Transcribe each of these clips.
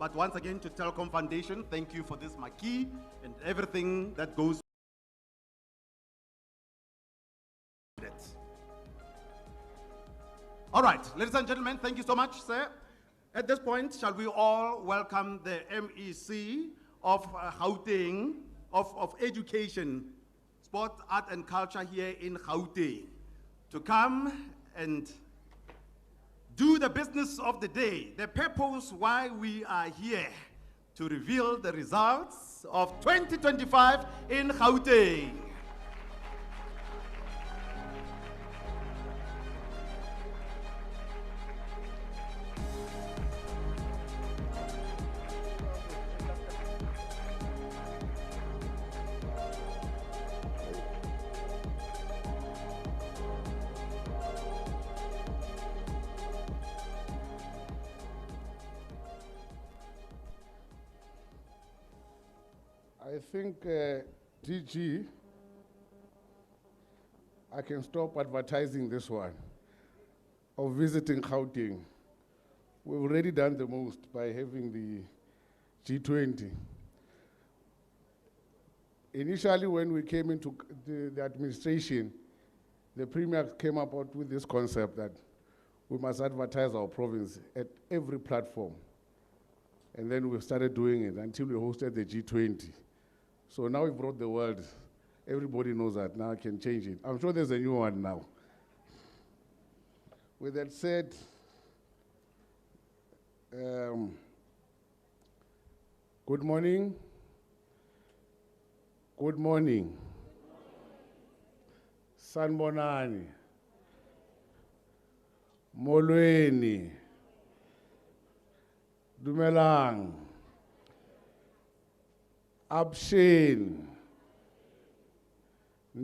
But once again, to Telecom Foundation, thank you for this marquee and everything that goes with it. All right, ladies and gentlemen, thank you so much, sir. At this point, shall we all welcome the MEC of Gauteng, of Education, Sport, Art and Culture here in Gauteng, to come and do the business of the day, the purpose why we are here, to reveal the results of 2025 in Gauteng. I think, DG, I can stop advertising this one, of visiting Gauteng. We've already done the most by having the G20. Initially, when we came into the administration, the Premier came up with this concept that we must advertise our province at every platform. And then we started doing it until we hosted the G20. So now we brought the world. Everybody knows that. Now I can change it. I'm sure there's a new one now. With that said, good morning. Good morning. Sanbonani. Molweni. Dumelang. Abshin.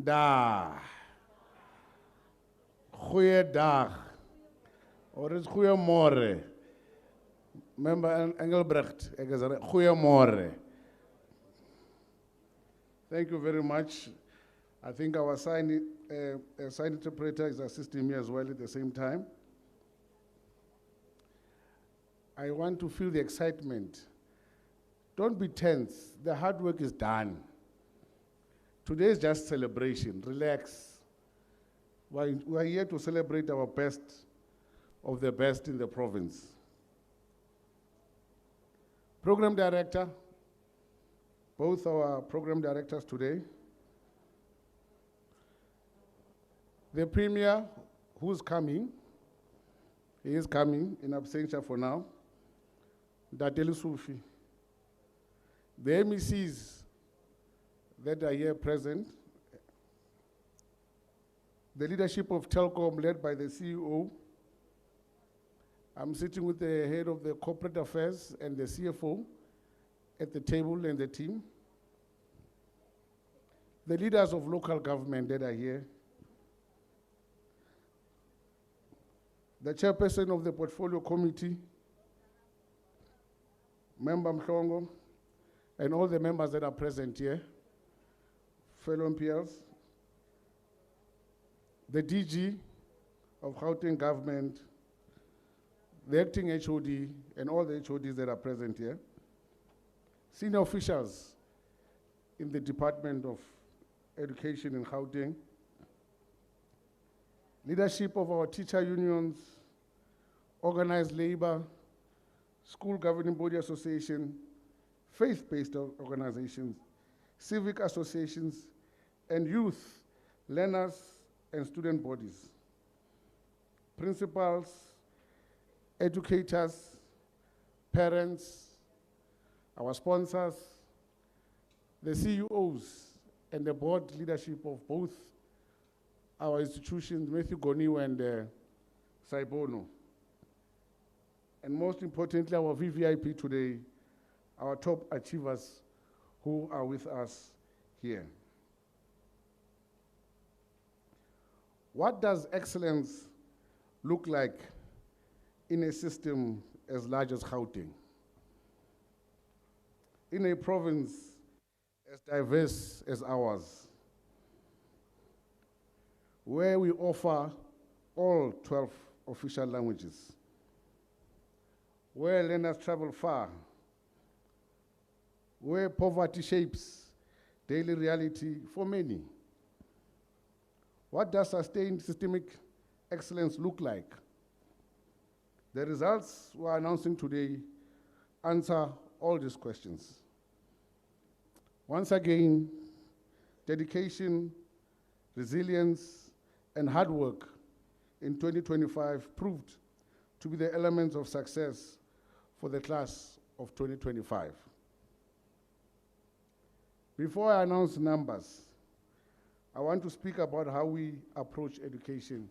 Da. Goeie dag. Or is goeie more. Member Engelbrecht. Goeie more. Thank you very much. I think our sign interpreter is assisting me as well at the same time. I want to feel the excitement. Don't be tense. The hard work is done. Today is just celebration. Relax. We're here to celebrate our best of the best in the province. Program Director, both our program directors today, the Premier, who's coming, he is coming in absentia for now, Dateli Sufi. The MECs that are here present, the leadership of Telkom led by the CEO. I'm sitting with the head of the corporate affairs and the CFO at the table and the team. The leaders of local government that are here. The chairperson of the portfolio committee, Member Mhlongo, and all the members that are present here, fellow MPLs, the DG of Gauteng government, the acting HOD, and all the HODs that are present here, senior officials in the Department of Education in Gauteng, leadership of our teacher unions, organized labor, school governing body association, faith-based organizations, civic associations, and youth, learners, and student bodies, principals, educators, parents, our sponsors, the CEOs, and the board leadership of both our institutions, Matthew Goniwe and Saibono. And most importantly, our VVIP today, our top achievers who are with us here. What does excellence look like in a system as large as Gauteng? In a province as diverse as ours, where we offer all 12 official languages, where learners travel far where poverty shapes daily reality for many. What does sustained systemic excellence look like? The results we're announcing today answer all these questions. Once again, dedication, resilience, and hard work in 2025 proved to be the elements of success for the class of 2025. Before I announce numbers, I want to speak about how we approach education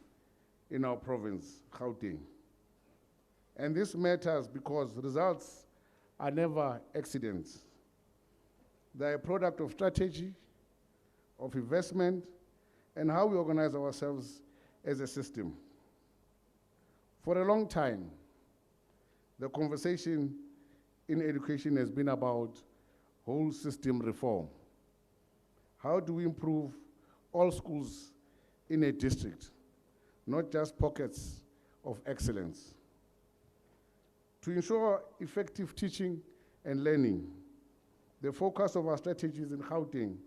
in our province, Gauteng. And this matters because results are never accidents. They're a product of strategy, of investment, and how we organize ourselves as a system. For a long time, the conversation in education has been about whole system reform. How do we improve all schools in a district, not just pockets of excellence? To ensure effective teaching and learning, the focus of our strategies in Gauteng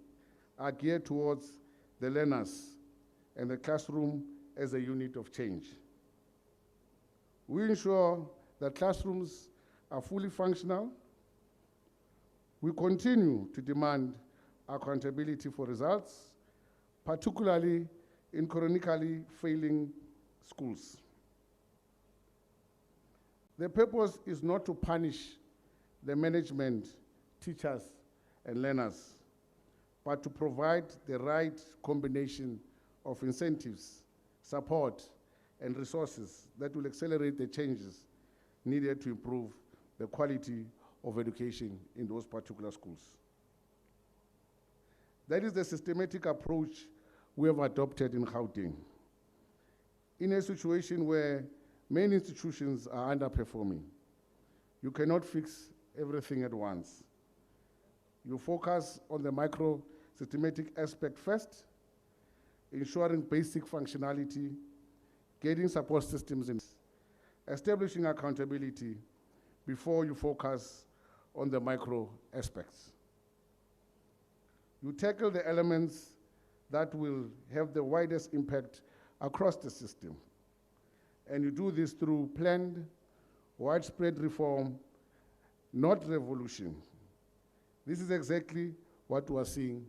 are geared towards the learners and the classroom as a unit of change. We ensure that classrooms are fully functional. We continue to demand accountability for results, particularly in chronically failing schools. The purpose is not to punish the management, teachers, and learners, but to provide the right combination of incentives, support, and resources that will accelerate the changes needed to improve the quality of education in those particular schools. That is the systematic approach we have adopted in Gauteng. In a situation where many institutions are underperforming, you cannot fix everything at once. You focus on the micro systematic aspect first, ensuring basic functionality, getting support systems in, establishing accountability before you focus on the micro aspects. You tackle the elements that will have the widest impact across the system. And you do this through planned, widespread reform, not revolution. This is exactly what we are seeing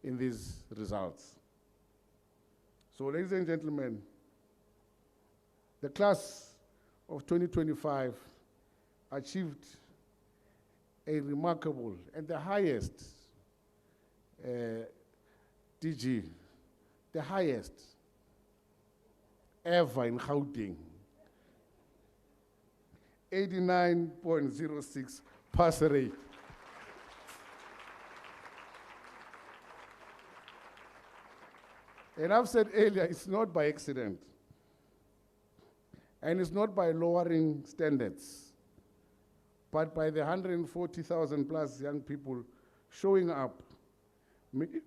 in these results. So, ladies and gentlemen, the class of 2025 achieved a remarkable and the highest DG, the highest ever in Gauteng, 89.06 pass rate. And I've said earlier, it's not by accident. And it's not by lowering standards, but by the 140,000 plus young people showing up,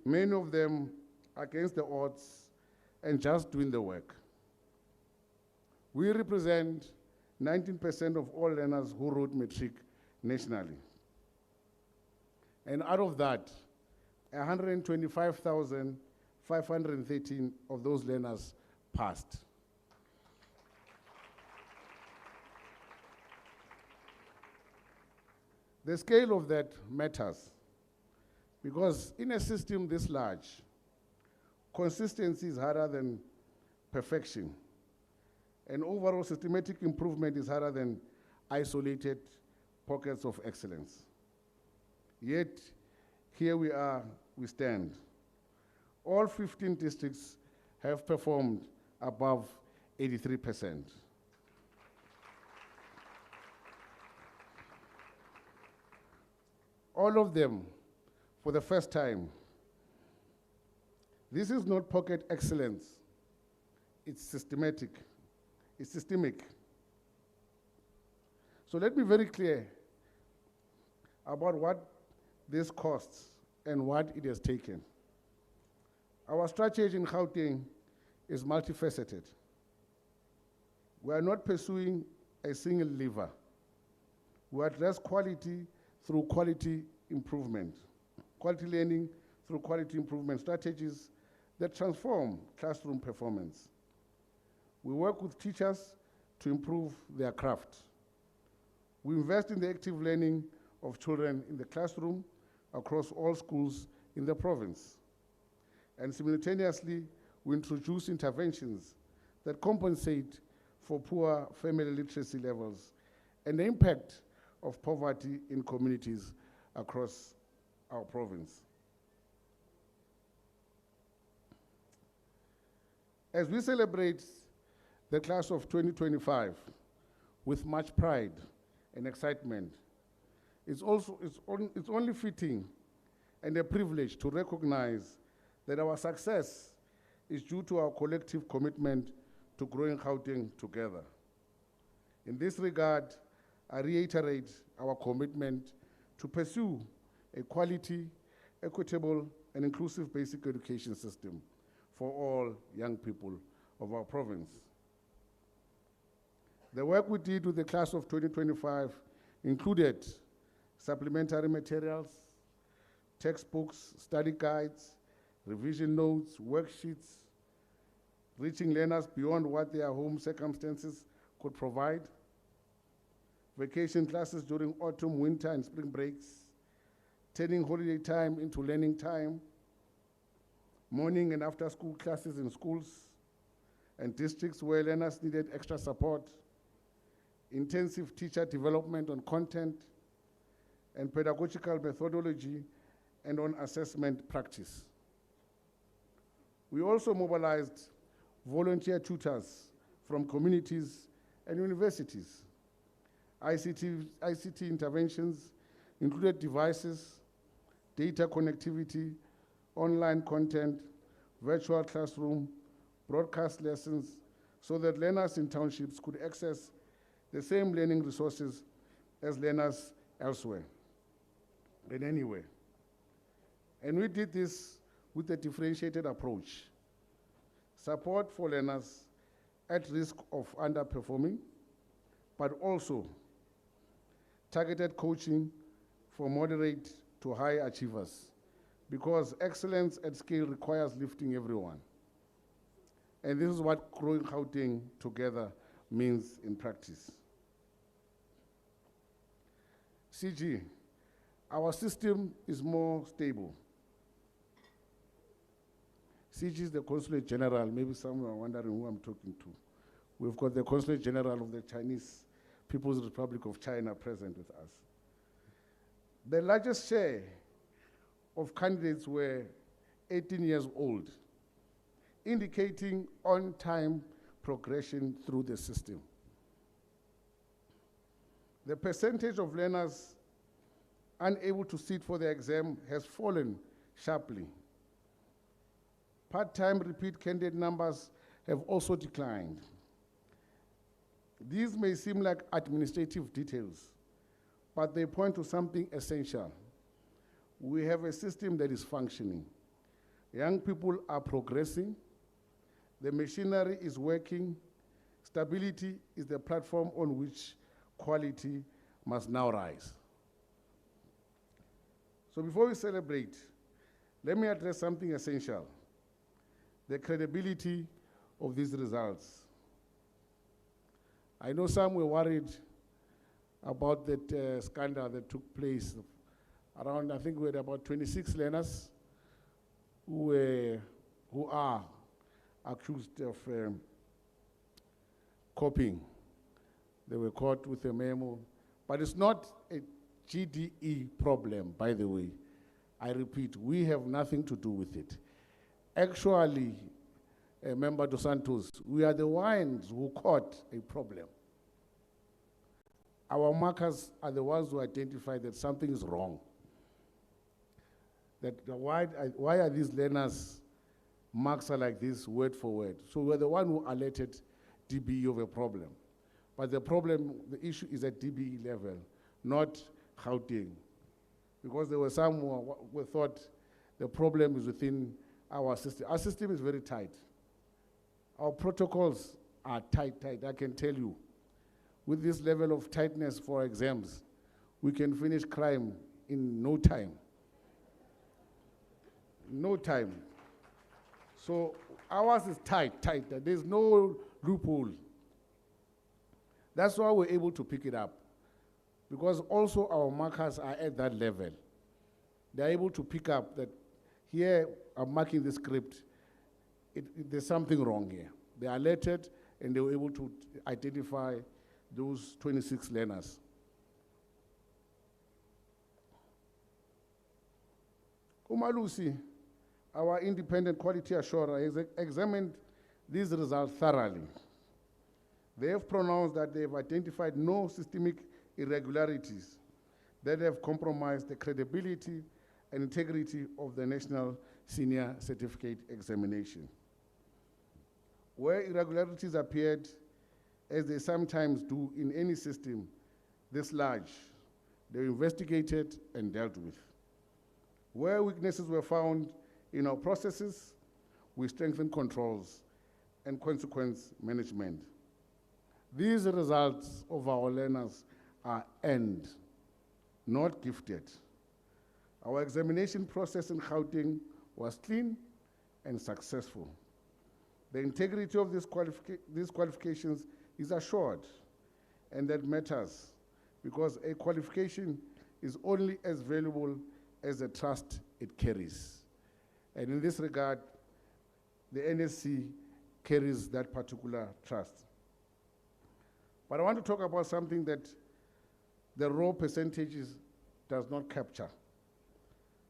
many of them against the odds and just doing the work. We represent 19% of all learners who wrote Matric nationally. And out of that, 125,513 of those learners passed. The scale of that matters because in a system this large, consistency is harder than perfection. And overall systematic improvement is harder than isolated pockets of excellence. Yet, here we are, we stand. All 15 districts have performed above 83%. All of them, for the first time. This is not pocket excellence. It's systematic. It's systemic. So let me be very clear about what this costs and what it has taken. Our strategy in Gauteng is multifaceted. We are not pursuing a single lever. We address quality through quality improvement. Quality learning through quality improvement strategies that transform classroom performance. We work with teachers to improve their craft. We invest in the active learning of children in the classroom across all schools in the province. And simultaneously, we introduce interventions that compensate for poor family literacy levels and the impact of poverty in communities across our province. As we celebrate the class of 2025 with much pride and excitement, it's only fitting and a privilege to recognize that our success is due to our collective commitment to growing Gauteng together. In this regard, I reiterate our commitment to pursue a quality, equitable, and inclusive basic education system for all young people of our province. The work we did with the class of 2025 included supplementary materials, textbooks, study guides, revision notes, worksheets, reaching learners beyond what their home circumstances could provide, vacation classes during autumn, winter, and spring breaks, turning holiday time into learning time, morning and after school classes in schools and districts where learners needed extra support, intensive teacher development on content and pedagogical methodology and on assessment practice. We also mobilized volunteer tutors from communities and universities. ICT interventions included devices, data connectivity, online content, virtual classroom, broadcast lessons, so that learners in townships could access the same learning resources as learners elsewhere and anywhere. And we did this with a differentiated approach. Support for learners at risk of underperforming, but also targeted coaching for moderate to high achievers, because excellence at scale requires lifting everyone. And this is what growing Gauteng together means in practice. CG, our system is more stable. CG is the Consulate General. Maybe some are wondering who I'm talking to. We've got the Consulate General of the Chinese People's Republic of China present with us. The largest share of candidates were 18 years old, indicating on-time progression through the system. The percentage of learners unable to sit for the exam has fallen sharply. Part-time repeat candidate numbers have also declined. These may seem like administrative details, but they point to something essential. We have a system that is functioning. Young people are progressing. The machinery is working. Stability is the platform on which quality must now rise. So before we celebrate, let me address something essential: the credibility of these results. I know some were worried about that scandal that took place around, I think we had about 26 learners who are accused of copying. They were caught with a memo. But it's not a GDE problem, by the way. I repeat, we have nothing to do with it. Actually, Member Dos Santos, we are the ones who caught a problem. Our markers are the ones who identify that something is wrong. That why are these learners' marks are like this, word for word? So we're the one who alerted DBE of a problem. But the problem, the issue is at DBE level, not Gauteng. Because there were some who thought the problem is within our system. Our system is very tight. Our protocols are tight, I can tell you. With this level of tightness for exams, we can finish crime in no time. No time. So ours is tight. There's no loophole. That's why we're able to pick it up. Because also our markers are at that level. They're able to pick up that here I'm marking the script. There's something wrong here. They are alerted and they were able to identify those 26 learners. Umalusi, our independent quality assurer, has examined these results thoroughly. They have pronounced that they have identified no systemic irregularities that have compromised the credibility and integrity of the National Senior Certificate Examination. Where irregularities appeared, as they sometimes do in any system this large, they were investigated and dealt with. Where weaknesses were found in our processes, we strengthened controls and consequence management. These results of our learners are earned, not gifted. Our examination process in Gauteng was clean and successful. The integrity of these qualifications is assured, and that matters because a qualification is only as valuable as the trust it carries. And in this regard, the NSC carries that particular trust. But I want to talk about something that the raw percentages does not capture.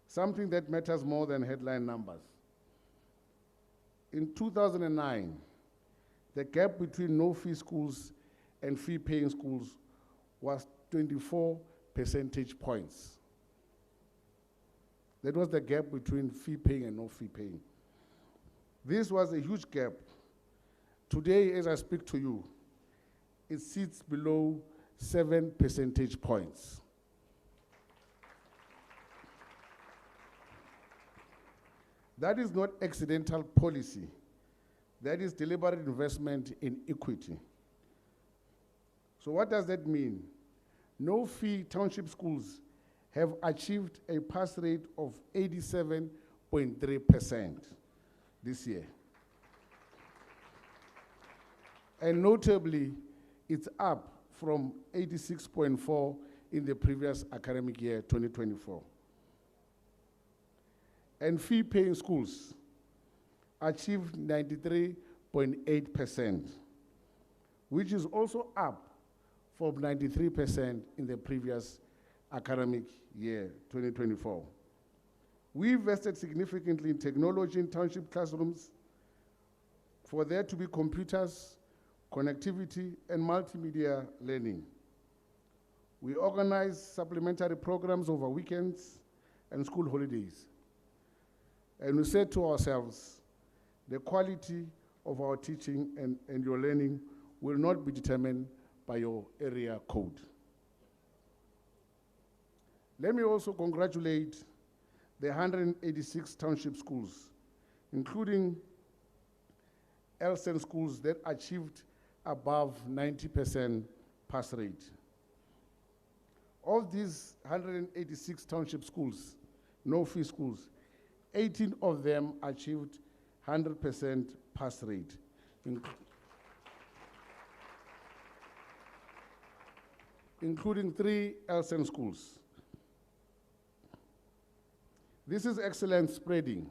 Something that matters more than headline numbers. In 2009, the gap between no-fee schools and fee-paying schools was 24 percentage points. That was the gap between fee-paying and no-fee-paying. This was a huge gap. Today, as I speak to you, it sits below 7 percentage points. That is not accidental policy. That is deliberate investment in equity. So what does that mean? No-fee township schools have achieved a pass rate of 87.3% this year. And notably, it's up from 86.4 in the previous academic year, 2024. And fee-paying schools achieved 93.8%, which is also up from 93% in the previous academic year, 2024. We invested significantly in technology in township classrooms for there to be computers, connectivity, and multimedia learning. We organized supplementary programs over weekends and school holidays. And we said to ourselves, the quality of our teaching and your learning will not be determined by your area code. Let me also congratulate the 186 township schools, including Elsen schools that achieved above 90% pass rate. Of these 186 township schools, no-fee schools, 18 of them achieved 100% pass rate, including 3 Elsen schools. This is excellent spreading.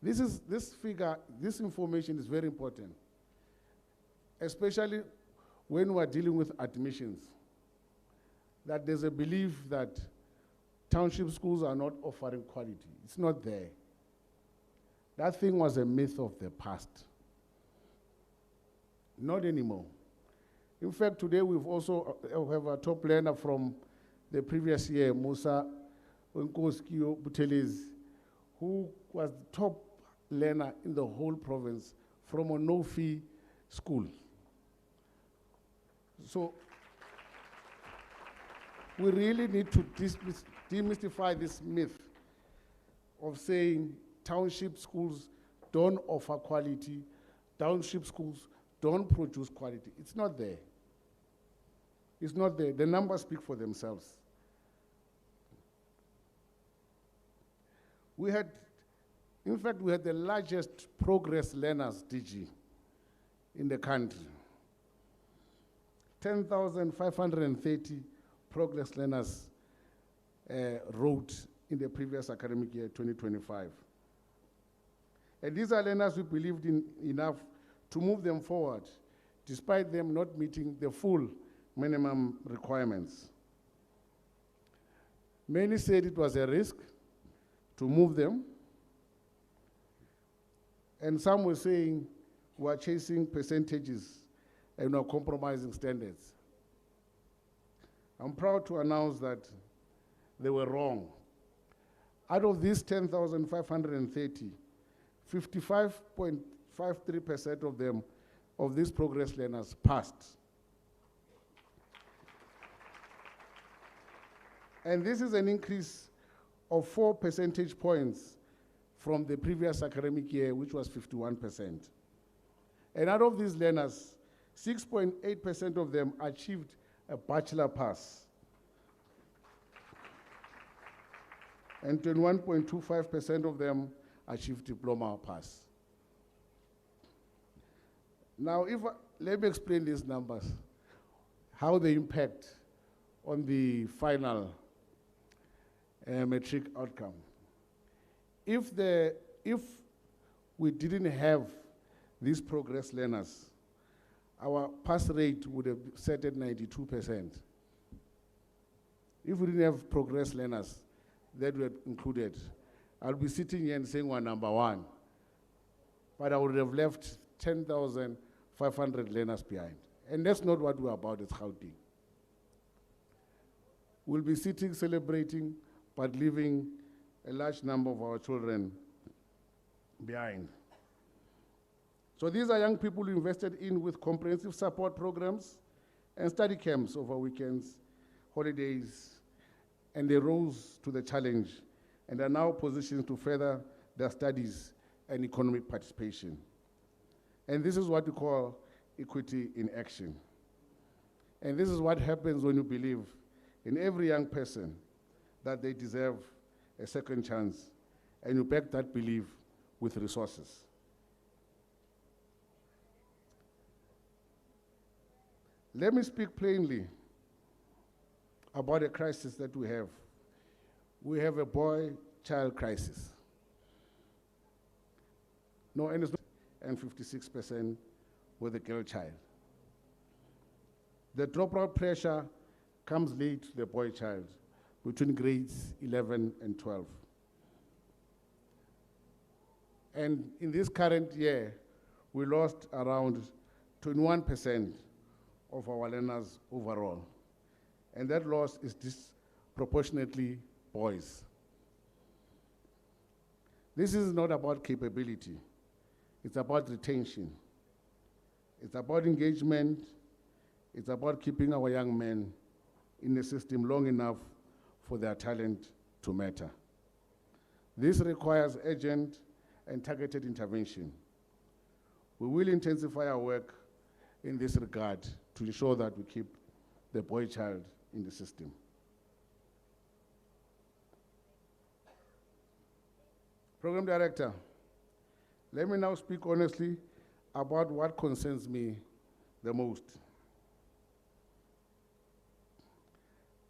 This information is very important, especially when we're dealing with admissions, that there's a belief that township schools are not offering quality. It's not there. That thing was a myth of the past. Not anymore. In fact, today we've also have a top learner from the previous year, Musa Nkoskio Butelezi, who was the top learner in the whole province from a no-fee school. So we really need to demystify this myth of saying township schools don't offer quality, township schools don't produce quality. It's not there. It's not there. The numbers speak for themselves. In fact, we had the largest progress learners, DG, in the country. 10,530 progress learners wrote in the previous academic year, 2025. And these are learners we believed in enough to move them forward, despite them not meeting the full minimum requirements. Many said it was a risk to move them, and some were saying we are chasing percentages and are compromising standards. I'm proud to announce that they were wrong. Out of these 10,530, 55.53% of them, of these progress learners, passed. And this is an increase of 4 percentage points from the previous academic year, which was 51%. And out of these learners, 6.8% of them achieved a bachelor pass. And 21.25% of them achieved diploma pass. Now, let me explain these numbers, how they impact on the final matric outcome. If we didn't have these progress learners, our pass rate would have set at 92%. If we didn't have progress learners that were included, I'll be sitting here and saying we're number one, but I would have left 10,500 learners behind. And that's not what we're about at Gauteng. We'll be sitting, celebrating, but leaving a large number of our children behind. So these are young people who invested in with comprehensive support programs and study camps over weekends, holidays, and they rose to the challenge and are now positioned to further their studies and economic participation. And this is what we call equity in action. And this is what happens when you believe in every young person that they deserve a second chance, and you back that belief with resources. Let me speak plainly about a crisis that we have. We have a boy-child crisis. No, and 56% with a girl child. The dropout pressure comes late to the boy child between grades 11 and 12. And in this current year, we lost around 21% of our learners overall. And that loss is disproportionately boys. This is not about capability. It's about retention. It's about engagement. It's about keeping our young men in the system long enough for their talent to matter. This requires urgent and targeted intervention. We will intensify our work in this regard to ensure that we keep the boy child in the system. Program Director, let me now speak honestly about what concerns me the most.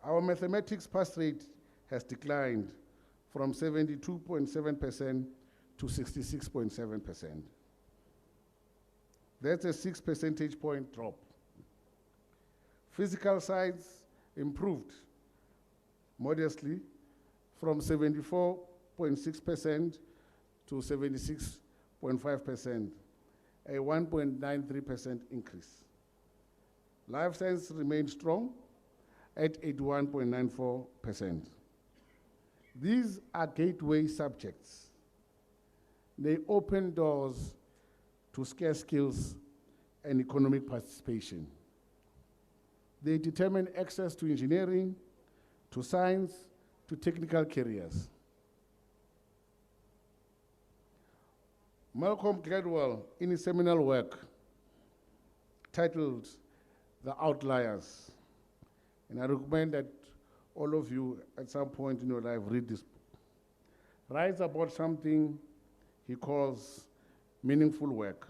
Our mathematics pass rate has declined from 72.7% to 66.7%. That's a 6 percentage point drop. Physical science improved modestly from 74.6% to 76.5%, a 1.93% increase. Life science remained strong at 81.94%. These are gateway subjects. They open doors to scarce skills and economic participation. They determine access to engineering, to science, to technical careers. Malcolm Gladwell, in his seminal work titled The Outliers, And I recommend that all of you at some point in your life read this book. Writes about something he calls meaningful work,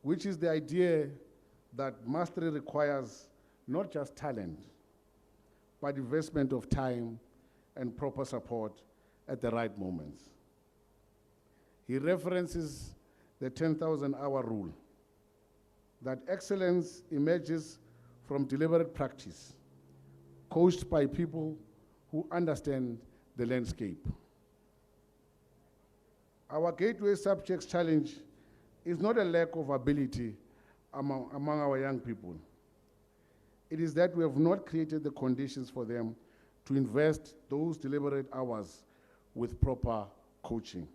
which is the idea that mastery requires not just talent, but investment of time and proper support at the right moments. He references the 10,000-hour rule, that excellence emerges from deliberate practice, coached by people who understand the landscape. Our gateway subjects challenge is not a lack of ability among our young people. It is that we have not created the conditions for them to invest those deliberate hours with proper coaching.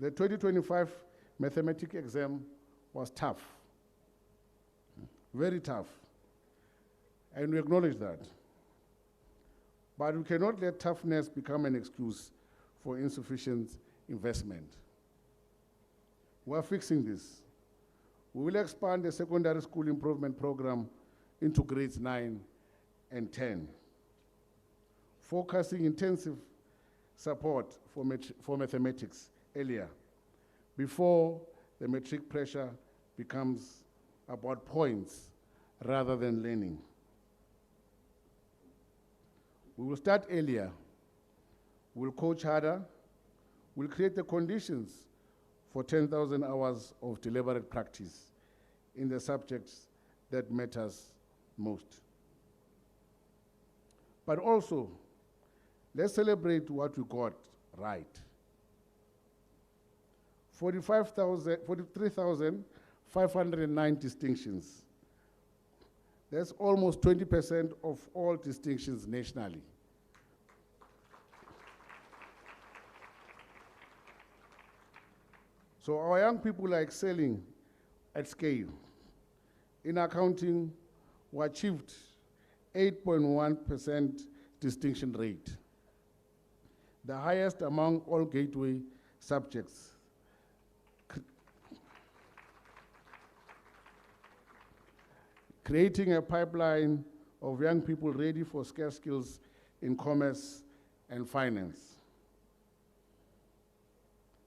The 2025 mathematics exam was tough, very tough, and we acknowledge that. But we cannot let toughness become an excuse for insufficient investment. We are fixing this. We will expand the secondary school improvement program into grades 9 and 10, focusing intensive support for mathematics earlier, before the matric pressure becomes about points rather than learning. We will start earlier. We'll coach harder. We'll create the conditions for 10,000 hours of deliberate practice in the subjects that matters most. But also, let's celebrate what we got right. 43,509 distinctions. That's almost 20% of all distinctions nationally. So our young people are excelling at scale. In accounting, we achieved 8.1% distinction rate, the highest among all gateway subjects. Creating a pipeline of young people ready for scarce skills in commerce and finance.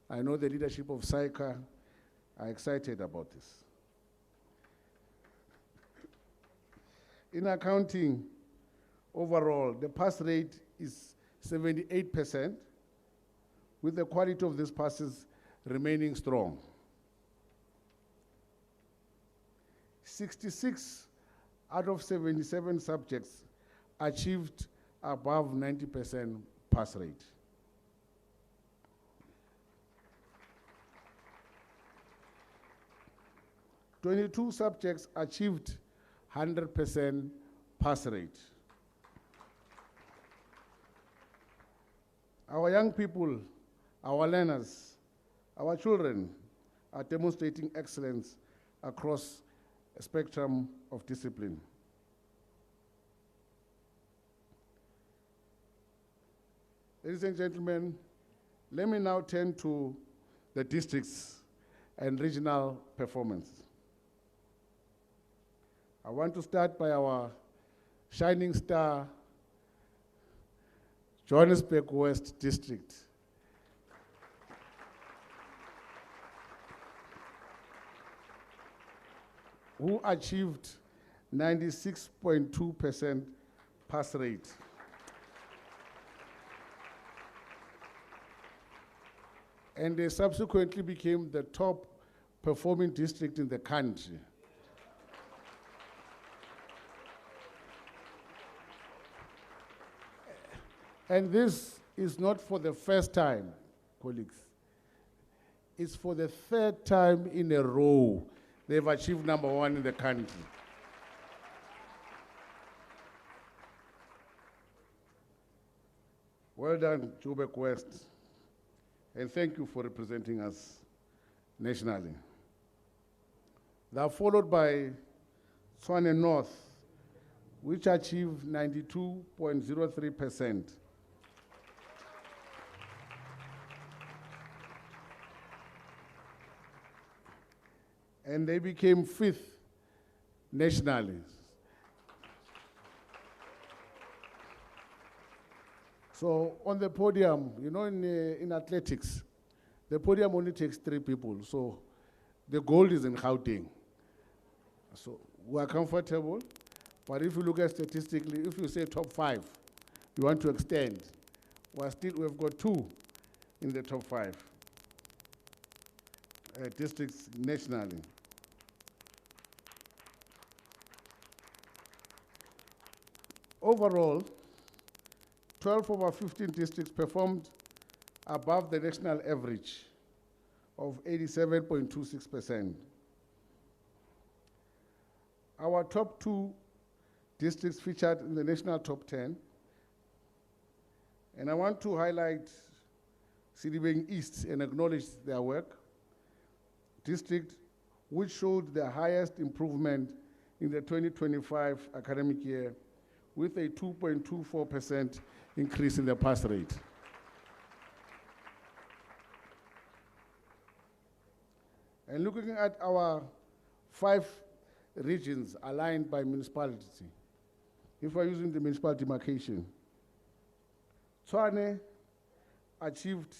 I know the leadership of SAICA are excited about this. In accounting, overall, the pass rate is 78%, with the quality of these passes remaining strong. 66 out of 77 subjects achieved above 90% pass rate. Twenty-two subjects achieved 100% pass rate. Our young people, our learners, our children are demonstrating excellence across a spectrum of discipline. Ladies and gentlemen, let me now turn to the districts and regional performance. I want to start by our shining star, Johannesburg West District. Who achieved 96.2% pass rate. And they subsequently became the top performing district in the country. And this is not for the first time, colleagues. It's for the third time in a row they've achieved #1 in the country. Well done, Joburg West. And thank you for representing us nationally. They are followed by Tshwane North, which achieved 92.03%. And they became 5th nationally. So on the podium, you know, in athletics, the podium only takes 3 people. So the gold is in Gauteng. So we are comfortable. But if you look at statistically, if you say top 5, you want to extend. We've got 2 in the top 5 districts nationally. Overall, 12 of our 15 districts performed above the national average of 87.26%. Our top 2 districts featured in the national top 10. And I want to highlight Sidibeng East and acknowledge their work. District which showed the highest improvement in the 2025 academic year with a 2.24% increase in the pass rate. And looking at our 5 regions aligned by municipality, if we're using the municipal demarcation, Tshwane achieved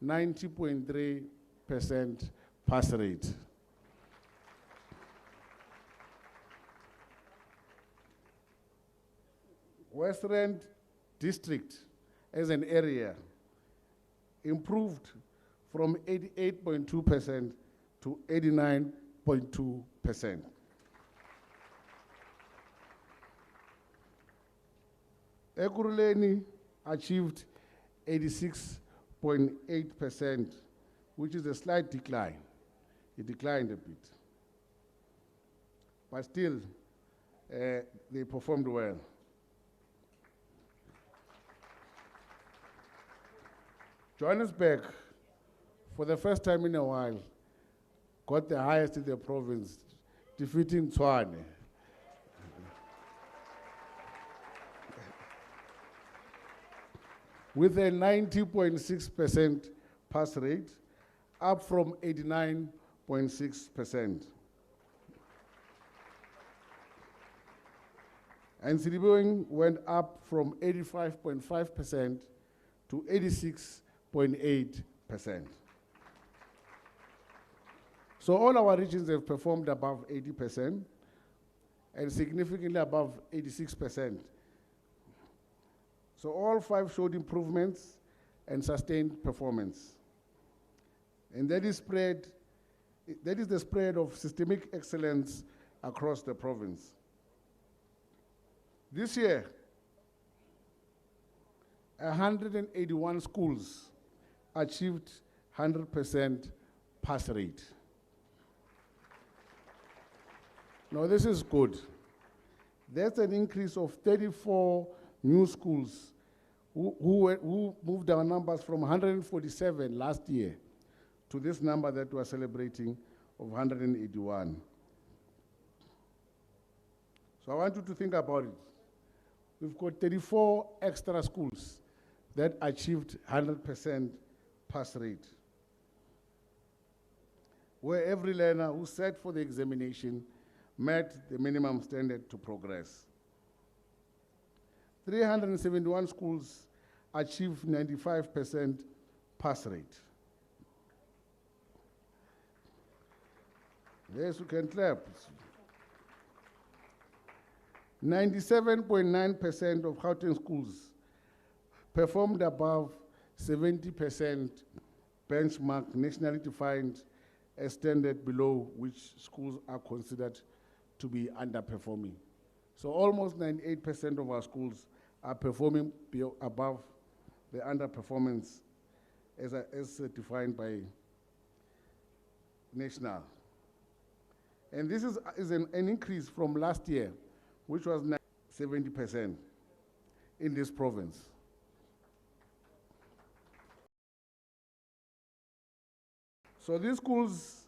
90.3% pass rate. West Rand District as an area improved from 88.2% to 89.2%. Ekurhuleni achieved 86.8%, which is a slight decline. It declined a bit. But still, they performed well. Johannesburg, for the first time in a while, got the highest in the province, defeating Tshwane. With a 90.6% pass rate, up from 89.6%. And Sidibeng went up from 85.5% to 86.8%. So all our regions have performed above 80% and significantly above 86%. So all 5 showed improvements and sustained performance. And that is the spread of systemic excellence across the province. This year, 181 schools achieved 100% pass rate. Now this is good. That's an increase of 34 new schools who moved our numbers from 147 last year to this number that we're celebrating of 181. So I want you to think about it. We've got 34 extra schools that achieved 100% pass rate, where every learner who sat for the examination met the minimum standard to progress. 371 schools achieved 95% pass rate. Yes, you can clap. 97.9% of Gauteng schools performed above 70% benchmark nationally defined as standard, below which schools are considered to be underperforming. So almost 98% of our schools are performing above the underperformance as defined by national. And this is an increase from last year, which was 70% in this province. So these schools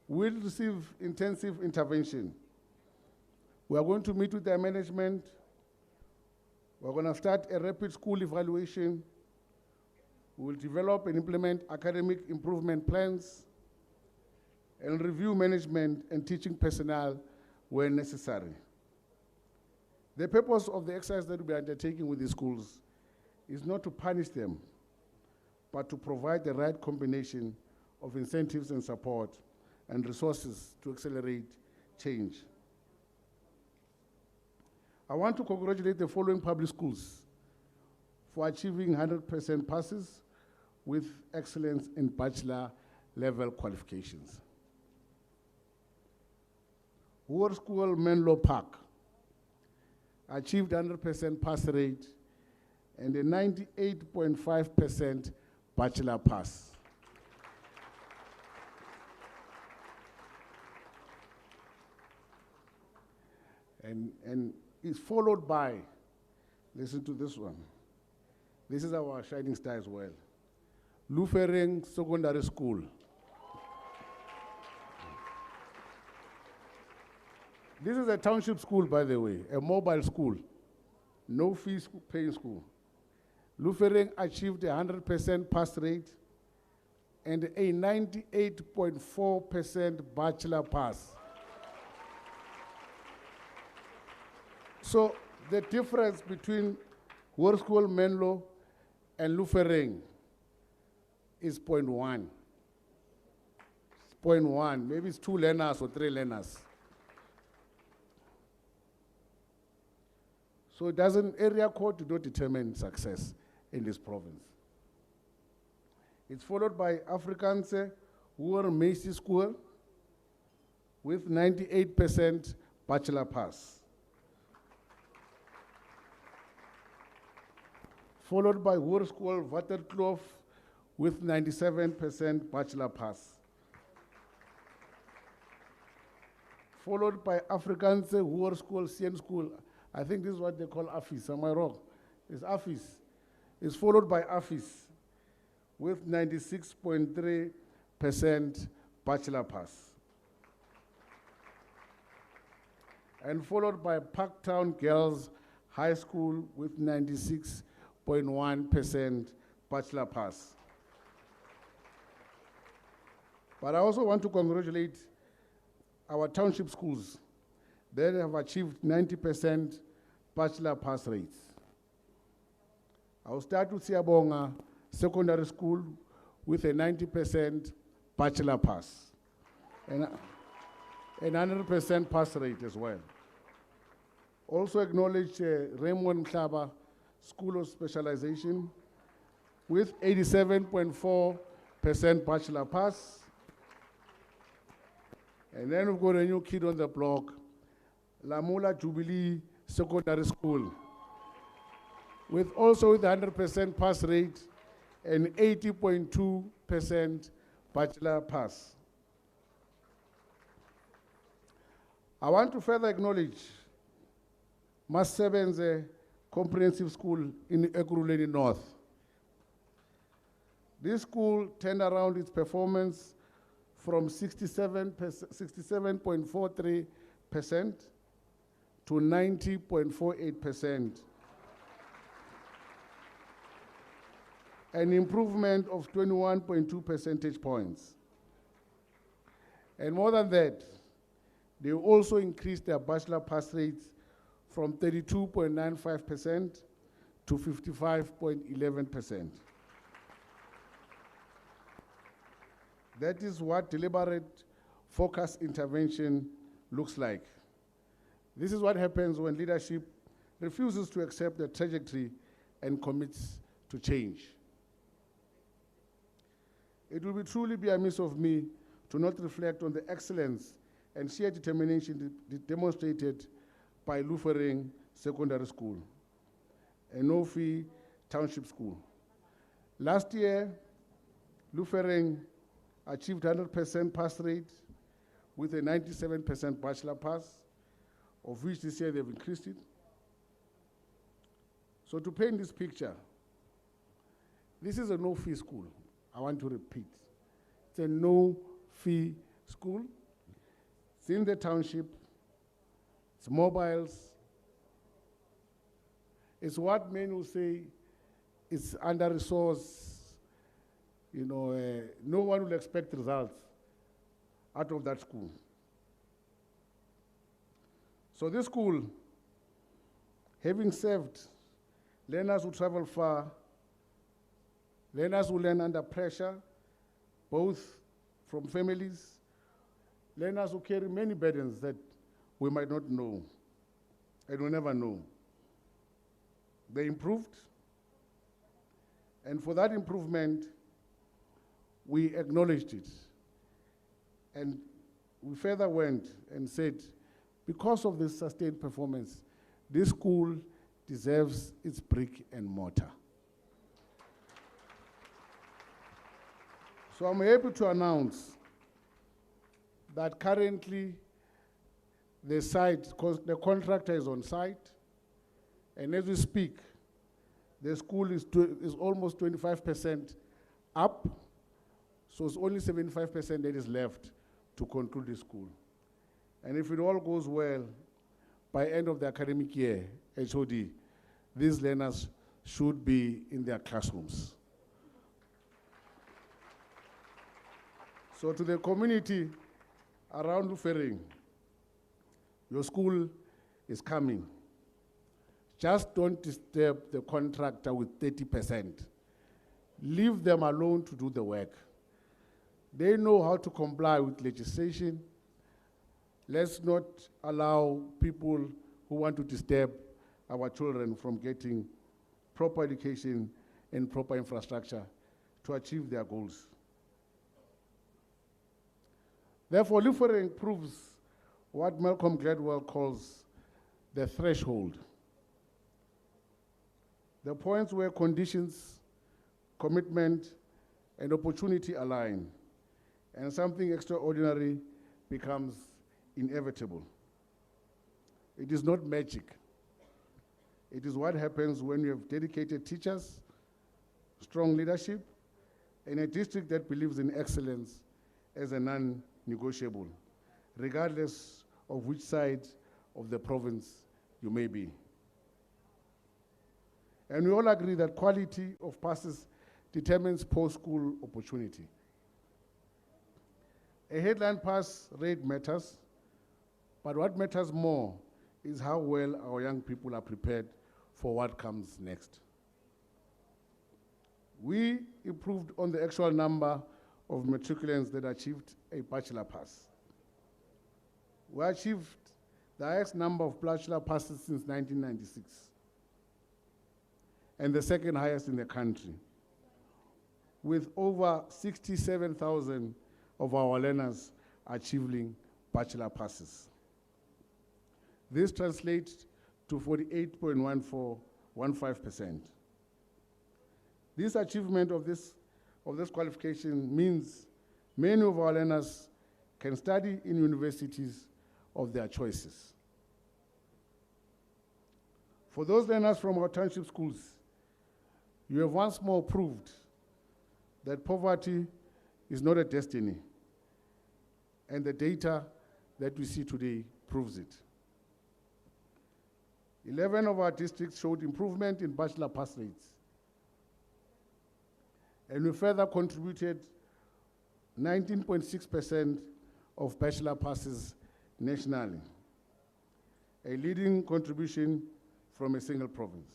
will receive intensive intervention. We are going to meet with their management. We're going to start a rapid school evaluation. We will develop and implement academic improvement plans and review management and teaching personnel where necessary. The purpose of the exercise that we are undertaking with the schools is not to punish them, but to provide the right combination of incentives and support and resources to accelerate change. I want to congratulate the following public schools for achieving 100% passes with excellence in bachelor level qualifications. War School Menlo Park achieved 100% pass rate and a 98.5% bachelor pass. And it's followed by, listen to this one. This is our shining star as well. Lufering Secondary School. This is a township school, by the way, a mobile school, no fee paying school. Lufering achieved a 100% pass rate and a 98.4% bachelor pass. So the difference between War School Menlo and Lufering is 0.1. It's 0.1, maybe it's 2 learners or 3 learners. So area code did not determine success in this province. It's followed by Afrikaanse Hoër Macy School with 98% bachelor pass. Followed by Hoër School Waterkloof with 97% bachelor pass. Followed by Afrikaanse Hoër School, CN School. I think this is what they call AFIS, am I wrong? It's AFIS. It's followed by AFIS with 96.3% bachelor pass. And followed by Parktown Girls High School with 96.1% bachelor pass. But I also want to congratulate our township schools. They have achieved 90% bachelor pass rates. I'll start with Siabonga Secondary School with a 90% bachelor pass and 100% pass rate as well. Also acknowledge Raymond Mhlaba School of Specialization with 87.4% bachelor pass. And then we've got a new kid on the block, Lamula Jubilee Secondary School, with 100% pass rate and 80.2% bachelor pass. I want to further acknowledge Masebenze Comprehensive School in Ekurhuleni North. This school turned around its performance from 67.43% to 90.48%, an improvement of 21.2 percentage points. And more than that, they also increased their bachelor pass rates from 32.95% to 55.11%. That is what deliberate, focused intervention looks like. This is what happens when leadership refuses to accept the trajectory and commits to change. It will truly be amiss of me to not reflect on the excellence and sheer determination demonstrated by Lufering Secondary School, a no-fee township school. Last year, Lufering achieved 100% pass rate with a 97% bachelor pass, of which this year they've increased it. So to paint this picture, this is a no-fee school. I want to repeat. It's a no-fee school. It's in the township. It's mobiles. It's what men will say is under-resourced. You know, no one will expect results out of that school. So this school, having served learners who travel far, learners who learn under pressure, both from families, learners who carry many burdens that we might not know and will never know. They improved, and for that improvement, we acknowledged it. And we further went and said, because of this sustained performance, this school deserves its brick and mortar. So I'm happy to announce that currently the contractor is on site, and as we speak, the school is almost 25% up, so it's only 75% that is left to conclude the school. And if it all goes well, by end of the academic year, HOD, these learners should be in their classrooms. So to the community around Lufering, your school is coming. Just don't disturb the contractor with 30%. Leave them alone to do the work. They know how to comply with legislation. Let's not allow people who want to disturb our children from getting proper education and proper infrastructure to achieve their goals. Therefore, Lufering proves what Malcolm Gladwell calls the threshold. The points where conditions, commitment, and opportunity align, and something extraordinary becomes inevitable. It is not magic. It is what happens when you have dedicated teachers, strong leadership, and a district that believes in excellence as a non-negotiable, regardless of which side of the province you may be. And we all agree that quality of passes determines post-school opportunity. A headline pass rate matters, but what matters more is how well our young people are prepared for what comes next. We improved on the actual number of matriculants that achieved a bachelor pass. We achieved the highest number of bachelor passes since 1996, and the second highest in the country, with over 67,000 of our learners achieving bachelor passes. This translates to 48.15%. This achievement of this qualification means many of our learners can study in universities of their choices. For those learners from our township schools, you have once more proved that poverty is not a destiny, and the data that we see today proves it. 11 of our districts showed improvement in bachelor pass rates, and we further contributed 19.6% of bachelor passes nationally, a leading contribution from a single province.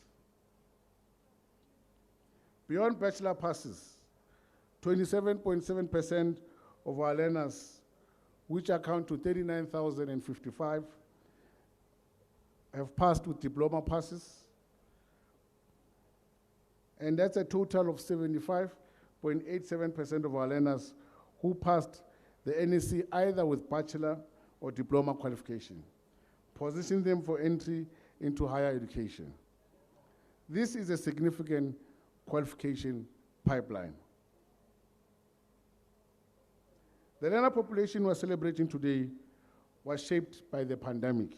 Beyond bachelor passes, 27.7% of our learners, which account to 39,055, have passed with diploma passes, and that's a total of 75.87% of our learners who passed the NEC either with bachelor or diploma qualification, positioning them for entry into higher education. This is a significant qualification pipeline. The learner population we're celebrating today was shaped by the pandemic.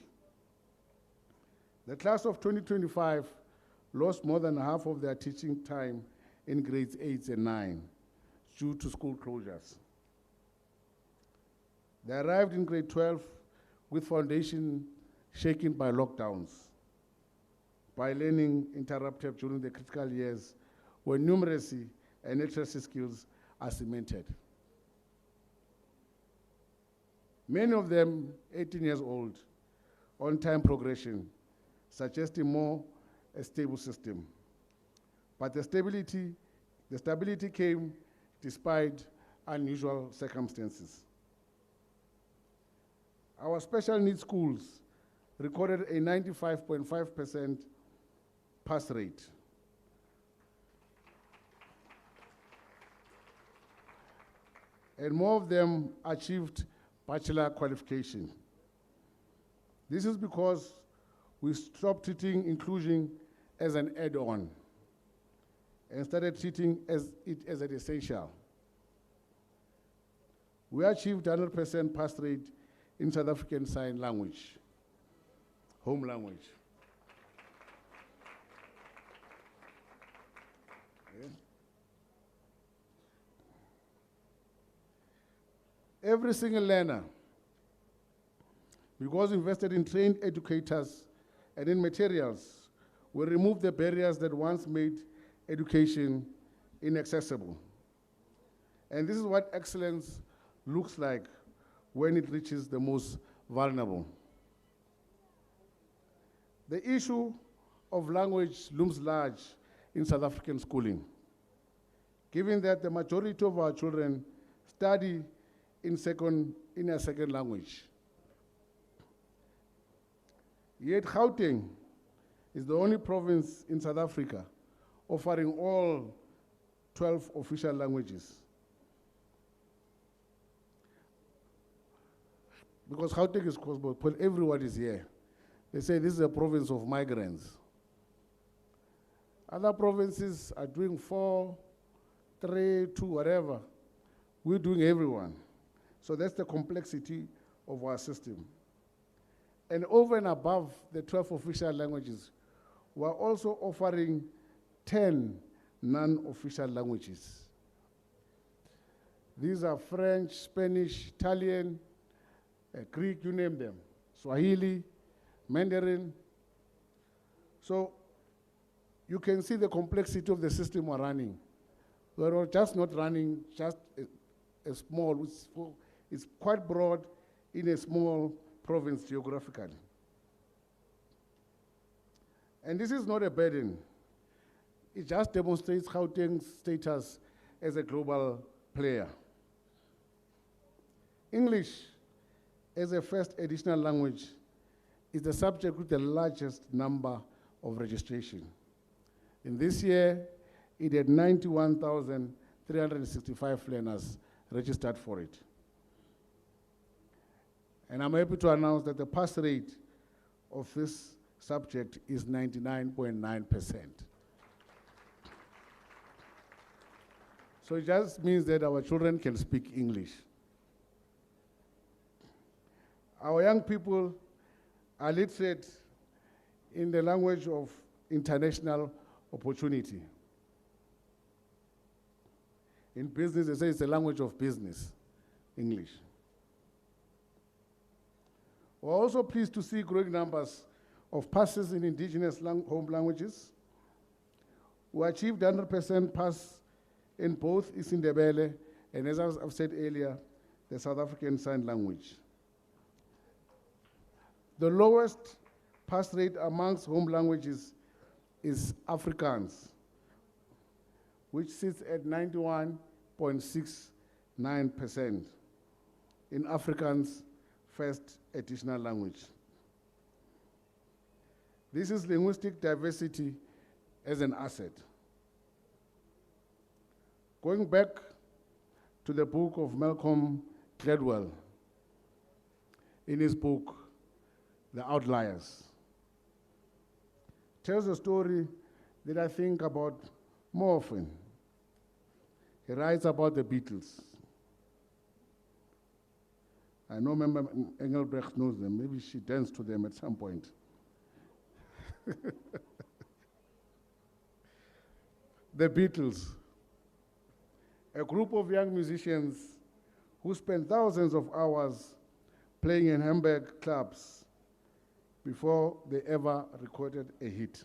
The class of 2025 lost more than half of their teaching time in grades 8 and 9 due to school closures. They arrived in grade 12 with foundation shaken by lockdowns, by learning interrupted during the critical years when numeracy and literacy skills are cemented. Many of them 18 years old on-time progression, suggesting more a stable system. But the stability came despite unusual circumstances. Our special needs schools recorded a 95.5% pass rate. And more of them achieved bachelor qualification. This is because we stopped treating inclusion as an add-on and started treating it as an essential. We achieved 100% pass rate in South African Sign Language, home language. Yeah. Every single learner, because we invested in trained educators and in materials, will remove the barriers that once made education inaccessible. And this is what excellence looks like when it reaches the most vulnerable. The issue of language looms large in South African schooling, given that the majority of our children study in a second language. Yet Gauteng is the only province in South Africa offering all 12 official languages. Because Gauteng is cosmopolitan, everyone is here. They say this is a province of migrants. Other provinces are doing 4, 3, 2, whatever. We're doing everyone. So that's the complexity of our system. And over and above the 12 official languages, we're also offering 10 non-official languages. These are French, Spanish, Italian, Greek, you name them, Swahili, Mandarin. So you can see the complexity of the system we're running. We're just not running just a small, it's quite broad in a small province geographically. And this is not a burden. It just demonstrates Gauteng's status as a global player. English as a first additional language is the subject with the largest number of registration. In this year, it had 91,365 learners registered for it. And I'm happy to announce that the pass rate of this subject is 99.9%. So it just means that our children can speak English. Our young people are literate in the language of international opportunity. In business, they say it's the language of business, English. We're also pleased to see growing numbers of passes in indigenous home languages. We achieved 100% pass in both isiNdebele and, as I've said earlier, the South African Sign Language. The lowest pass rate amongst home languages is Afrikaans, which sits at 91.69% in Afrikaans first additional language. This is linguistic diversity as an asset. Going back to the book of Malcolm Gladwell, in his book, The Outliers, tells a story that I think about more often. He writes about the Beatles. I know Member Engelbrecht knows them. Maybe she danced to them at some point. The Beatles, a group of young musicians who spent thousands of hours playing in Hamburg clubs before they ever recorded a hit.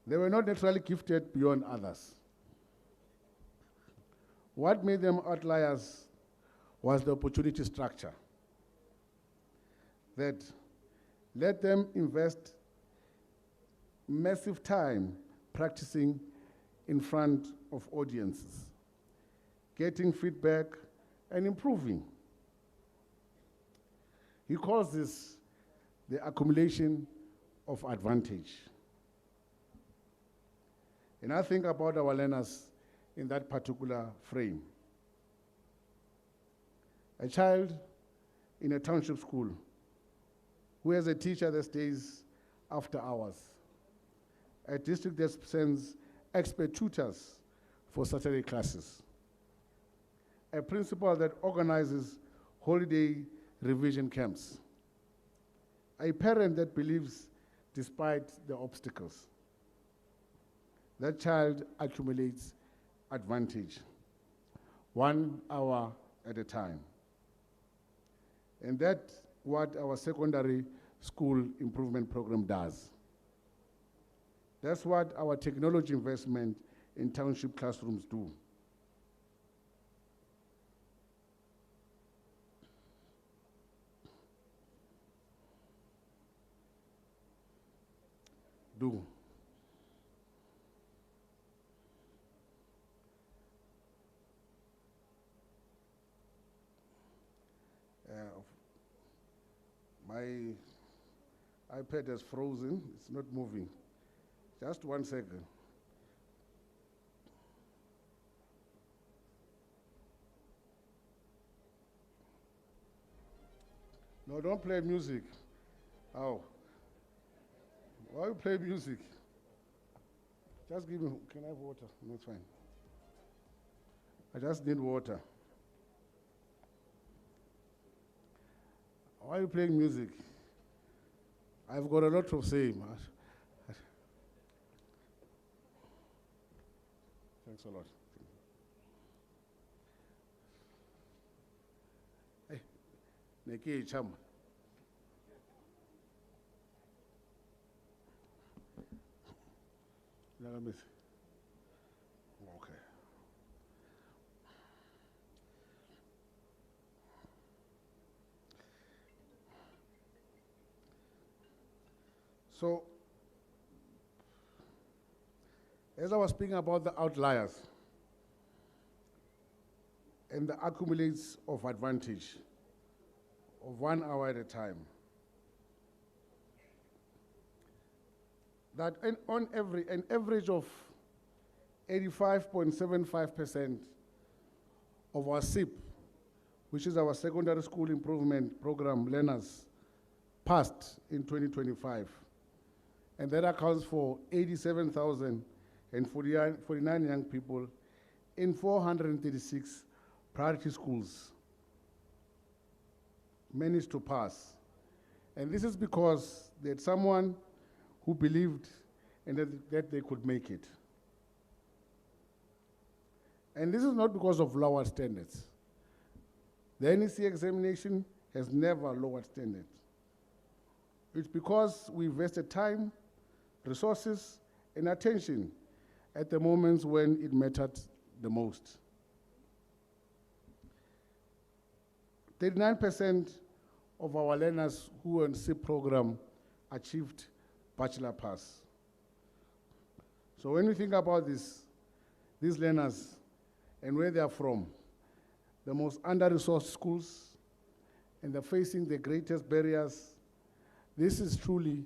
They were not naturally gifted beyond others. What made them outliers was the opportunity structure. that let them invest massive time practicing in front of audiences, getting feedback and improving. He calls this the accumulation of advantage. And I think about our learners in that particular frame. A child in a township school who has a teacher that stays after hours, a district that sends expert tutors for Saturday classes, a principal that organizes holiday revision camps, a parent that believes despite the obstacles. That child accumulates advantage, 1 hour at a time. And that's what our secondary school improvement program does. That's what our technology investment in township classrooms do. My iPad has frozen, it's not moving. Just 1 second. No, don't play music. How? Why you play music? Just give me, can I have water? No, it's fine. I just need water. Why are you playing music? I've got a lot to say. Thanks a lot. Hey, Neki Cham. Okay. So, as I was speaking about the outliers and the accumulates of advantage of 1 hour at a time, that on an average of 85.75% of our SIP, which is our secondary school improvement program learners, passed in 2025. And that accounts for 87,049 young people in 436 priority schools managed to pass. And this is because they had someone who believed and that they could make it. And this is not because of lower standards. The NEC examination has never lowered standards. It's because we invested time, resources, and attention at the moments when it mattered the most. 39% of our learners who were in SIP program achieved bachelor pass. So when we think about these learners and where they are from, the most under-resourced schools, and they're facing the greatest barriers, this is truly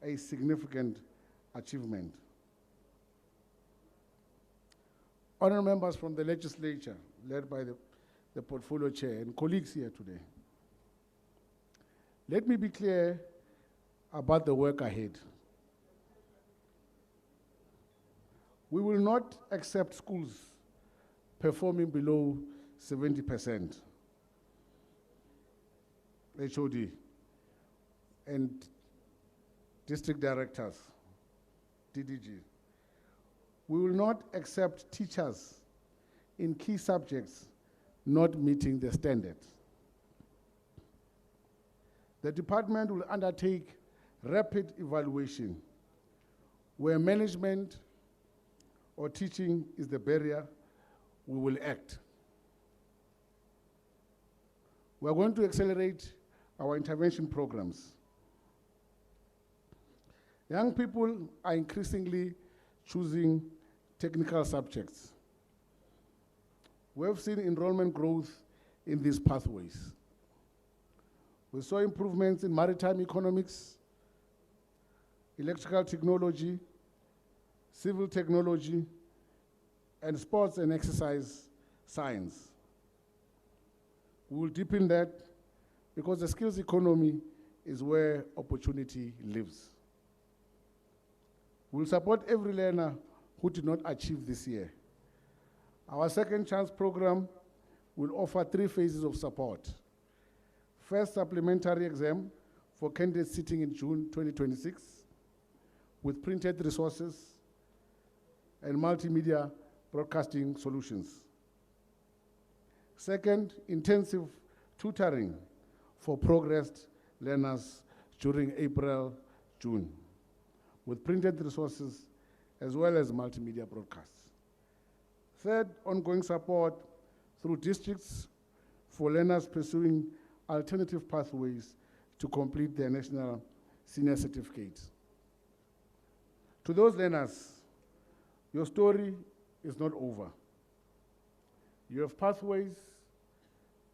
a significant achievement. Honourable members from the legislature, led by the portfolio chair and colleagues here today, let me be clear about the work ahead. We will not accept schools performing below 70% HOD and district directors, DDG. We will not accept teachers in key subjects not meeting the standards. The department will undertake rapid evaluation where management or teaching is the barrier. We will act. We are going to accelerate our intervention programs. Young people are increasingly choosing technical subjects. We have seen enrollment growth in these pathways. We saw improvements in maritime economics, electrical technology, civil technology, and sports and exercise science. We will deepen that because the skills economy is where opportunity lives. We will support every learner who did not achieve this year. Our second chance program will offer 3 phases of support. First, supplementary exam for candidates sitting in June 2026 with printed resources and multimedia broadcasting solutions. Second, intensive tutoring for progressed learners during April, June, with printed resources as well as multimedia broadcasts. Third, ongoing support through districts for learners pursuing alternative pathways to complete their national senior certificates. To those learners, your story is not over. You have pathways,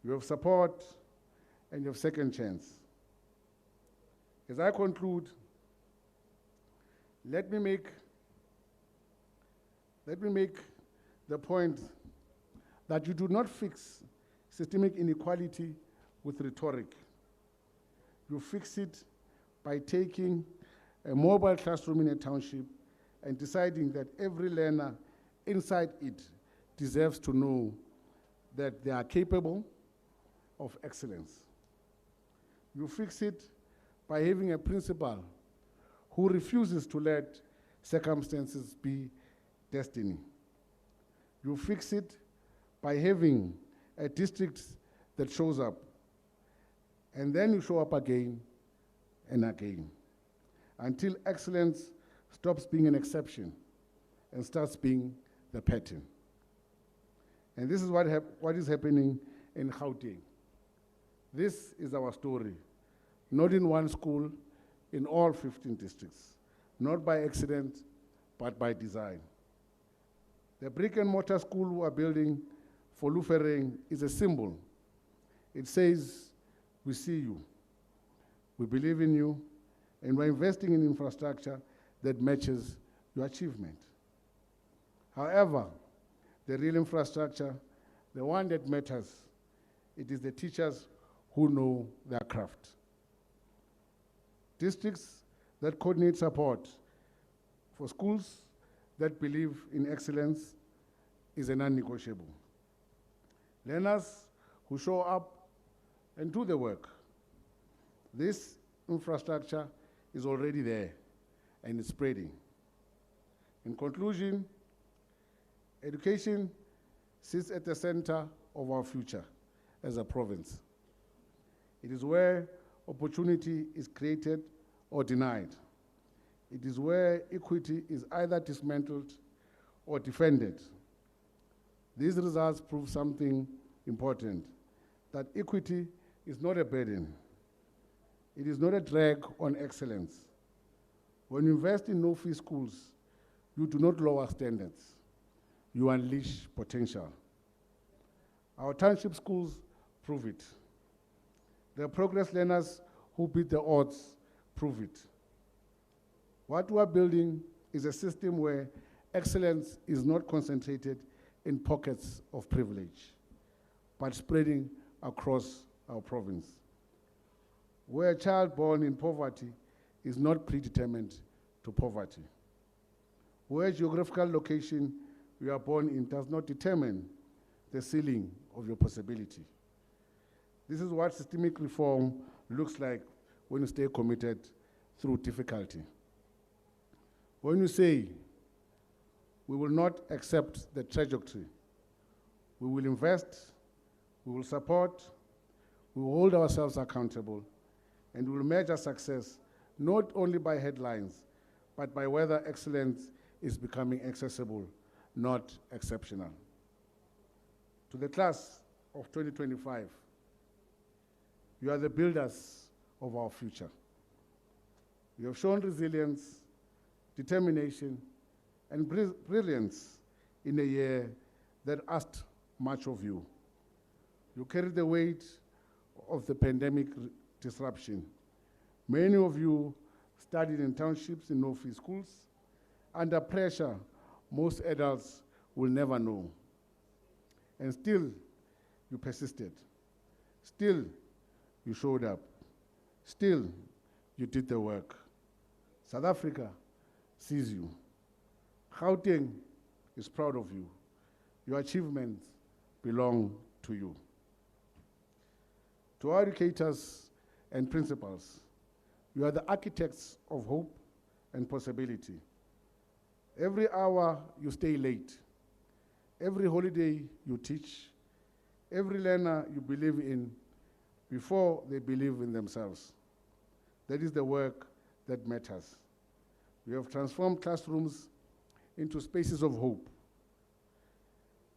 you have support, and you have second chance. As I conclude, let me make the point that you do not fix systemic inequality with rhetoric. You fix it by taking a mobile classroom in a township and deciding that every learner inside it deserves to know that they are capable of excellence. You fix it by having a principal who refuses to let circumstances be destiny. You fix it by having a district that shows up, and then you show up again and again until excellence stops being an exception and starts being the pattern. And this is what is happening in Gauteng. This is our story, not in one school, in all 15 districts, not by accident, but by design. The brick and mortar school we are building for Lufereng is a symbol. It says, we see you, we believe in you, and we're investing in infrastructure that matches your achievement. However, the real infrastructure, the one that matters, it is the teachers who know their craft. Districts that coordinate support for schools that believe in excellence is a non-negotiable. Learners who show up and do the work. This infrastructure is already there and it's spreading. In conclusion, education sits at the center of our future as a province. It is where opportunity is created or denied. It is where equity is either dismantled or defended. These results prove something important, that equity is not a burden. It is not a drag on excellence. When you invest in no-fee schools, you do not lower standards. You unleash potential. Our township schools prove it. The progress learners who beat the odds prove it. What we are building is a system where excellence is not concentrated in pockets of privilege, but spreading across our province. Where a child born in poverty is not predetermined to poverty. Where geographical location you are born in does not determine the ceiling of your possibility. This is what systemic reform looks like when you stay committed through difficulty. When you say, we will not accept the trajectory, we will invest, we will support, we will hold ourselves accountable, and we will measure success not only by headlines, but by whether excellence is becoming accessible, not exceptional. To the class of 2025, You are the builders of our future. You have shown resilience, determination, and brilliance in a year that asked much of you. You carried the weight of the pandemic disruption. Many of you studied in townships in no-fee schools, under pressure most adults will never know. And still, you persisted. Still, you showed up. Still, you did the work. South Africa sees you. Gauteng is proud of you. Your achievements belong to you. To our educators and principals, you are the architects of hope and possibility. Every hour you stay late, every holiday you teach, every learner you believe in before they believe in themselves. That is the work that matters. You have transformed classrooms into spaces of hope.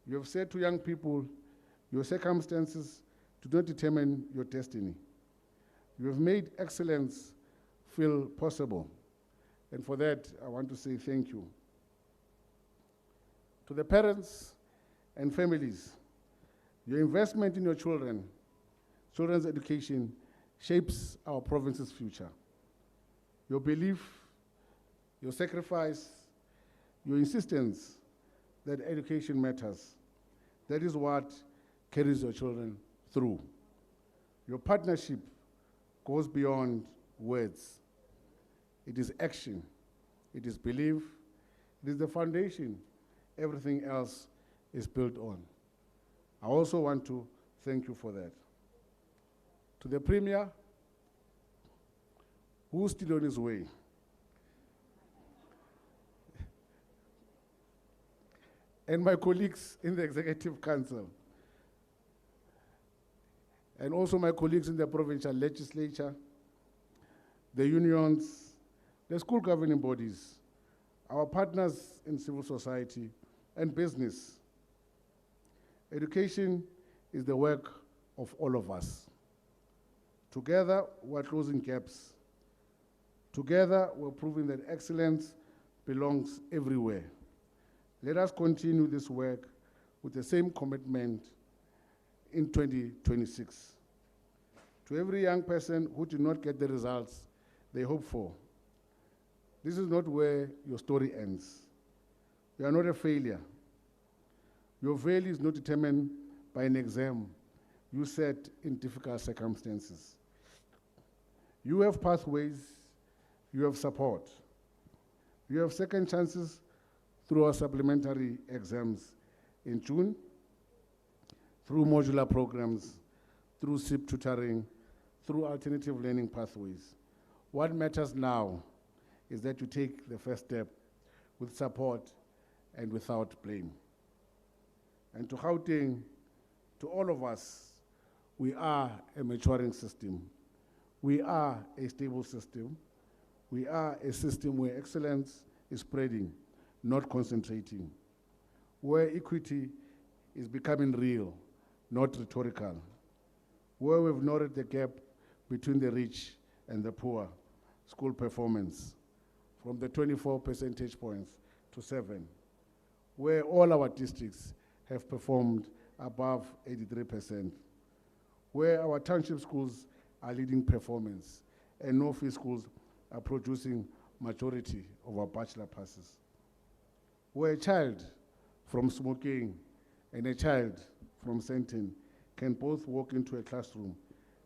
You have said to young people, your circumstances do not determine your destiny. You have made excellence feel possible. And for that, I want to say thank you. To the parents and families, your investment in your children's education shapes our province's future. Your belief, your sacrifice, your insistence that education matters, that is what carries your children through. Your partnership goes beyond words. It is action. It is belief. It is the foundation everything else is built on. I also want to thank you for that. To the Premier, who's still on his way, and my colleagues in the Executive Council, and also my colleagues in the provincial legislature, the unions, the school governing bodies, our partners in civil society and business. Education is the work of all of us. Together, we're closing gaps. Together, we're proving that excellence belongs everywhere. Let us continue this work with the same commitment in 2026. To every young person who did not get the results they hope for, this is not where your story ends. You are not a failure. Your value is not determined by an exam you set in difficult circumstances. You have pathways, you have support. You have second chances through our supplementary exams in June, through modular programs, through SIP tutoring, through alternative learning pathways. What matters now is that you take the first step with support and without blame. And to Gauteng, to all of us, we are a maturing system. We are a stable system. We are a system where excellence is spreading, not concentrating, where equity is becoming real, not rhetorical, where we've narrowed the gap between the rich and the poor, school performance, from the 24 percentage points to 7, where all our districts have performed above 83%, where our township schools are leading performance, and no-fee schools are producing majority of our bachelor passes, where a child from smoking and a child from Sentin can both walk into a classroom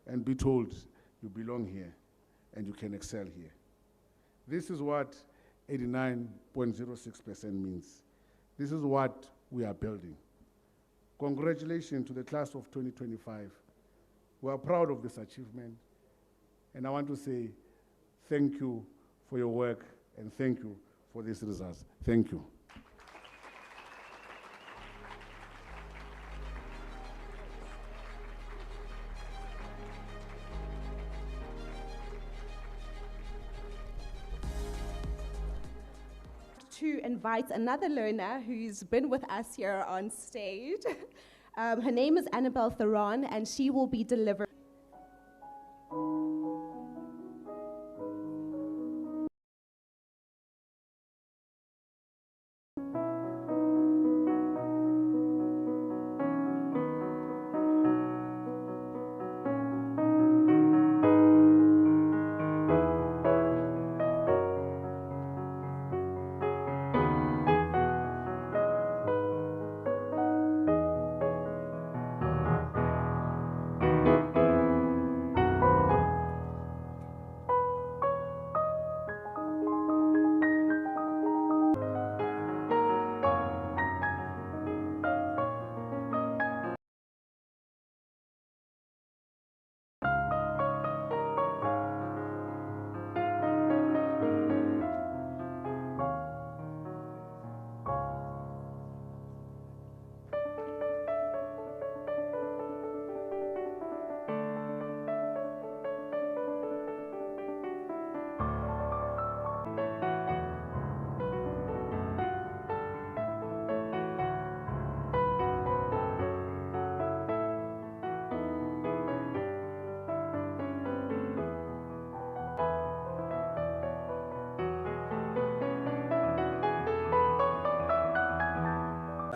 and be told you belong here and you can excel here. This is what 89.06% means. This is what we are building. Congratulations to the class of 2025. We are proud of this achievement, and I want to say thank you for your work and thank you for these results. Thank you. To invite another learner who's been with us here on stage. Her name is Annabelle Theron, and she will be delivering.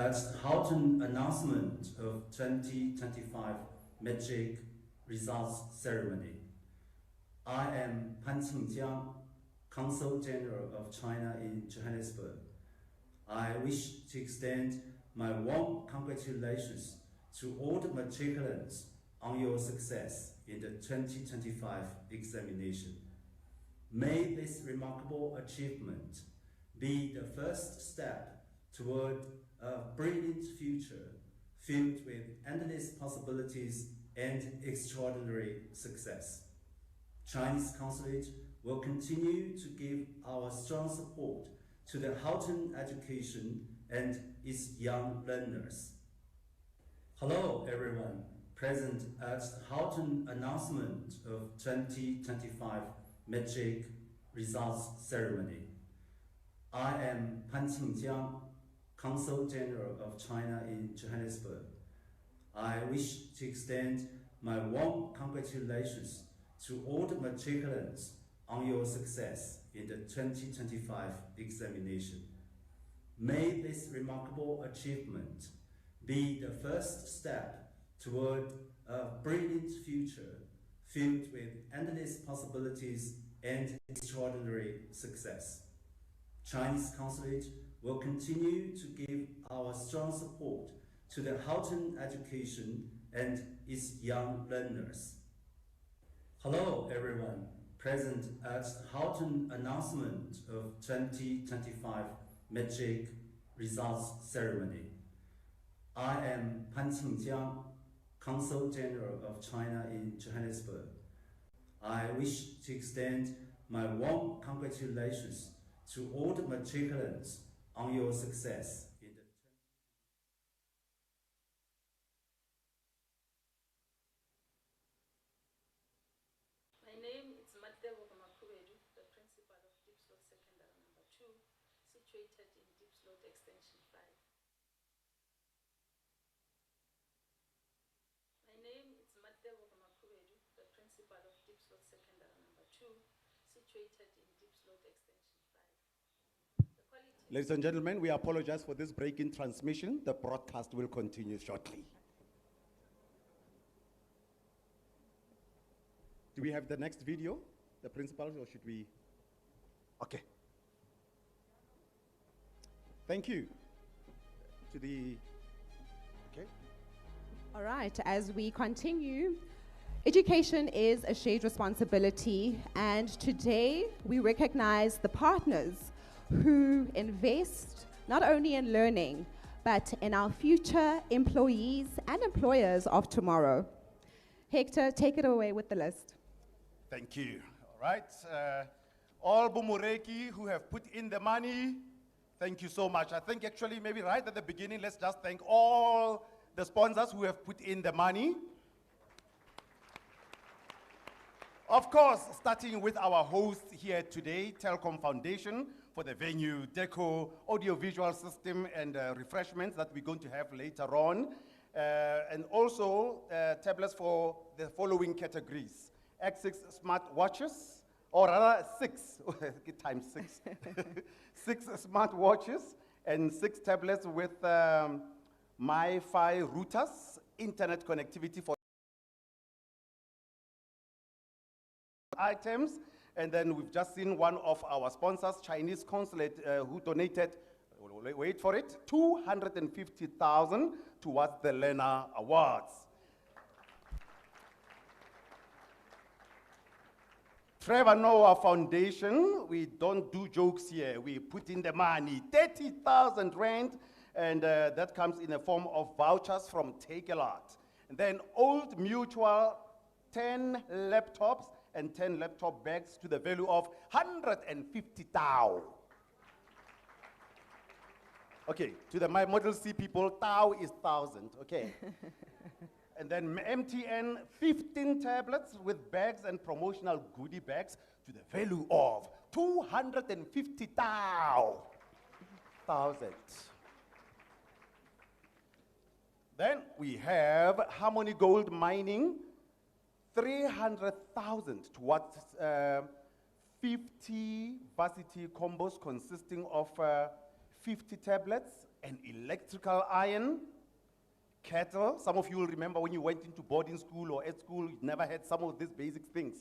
at the Houghton announcement of 2025 Matric results ceremony. I am Pan Qingjiang, Consul General of China in Johannesburg. I wish to extend my warm congratulations to all the matriculants on your success in the 2025 examination. May this remarkable achievement be the first step toward a brilliant future filled with endless possibilities and extraordinary success. Chinese Consulate will continue to give our strong support to the Houghton education and its young learners. Hello everyone present at the Houghton announcement of 2025 Matric results ceremony. I am Pan Qingjiang, Consul General of China in Johannesburg. I wish to extend my warm congratulations to all the matriculants on your success in the 2025 examination. May this remarkable achievement be the first step toward a brilliant future filled with endless possibilities and extraordinary success. Chinese Consulate will continue to give our strong support to the Houghton education and its young learners. Hello everyone present at the Houghton announcement of 2025 Matric results ceremony. I am Pan Qingjiang, Consul General of China in Johannesburg. I wish to extend my warm congratulations to all the matriculants on your success in the My name is Matric, the principal of Deep Slot Secondary number 2, situated in Deep Slot Extension 5. My name is Matric, the principal of Deep Slot Secondary number 2, situated in Deep Slot Extension 5. The quality. Ladies and gentlemen, we apologize for this break in transmission. The broadcast will continue shortly. Do we have the next video, the principals, or should we? Okay. Thank you. To the, okay. All right, as we continue, education is a shared responsibility, and today we recognize the partners who invest not only in learning, but in our future employees and employers of tomorrow. Hector, take it away with the list. Thank you. All right. All Bumureki who have put in the money, thank you so much. I think actually maybe right at the beginning, let's just thank all the sponsors who have put in the money. Of course, starting with our host here today, Telkom Foundation, for the venue, deco, audiovisual system, and refreshments that we're going to have later on. And also tablets for the following categories. X6 smart watches, or rather 6, times 6. 6 smart watches and 6 tablets with MiFi routers, internet connectivity for items. And then we've just seen one of our sponsors, Chinese Consulate, who donated, wait for it, 250,000 towards the Learner Awards. Trevor Noah Foundation, we don't do jokes here. We put in the money, 30,000 rand, and that comes in the form of vouchers from Take a Lot. And then Old Mutual, 10 laptops and 10 laptop bags to the value of 150,000. Okay, to the My Model C people, Tau is 1,000, okay. And then MTN, 15 tablets with bags and promotional goodie bags to the value of 250,000. Then we have Harmony Gold Mining, 300,000 towards 50 varsity combos consisting of 50 tablets, an electrical iron, kettle. Some of you will remember when you went into boarding school or at school, you never had some of these basic things.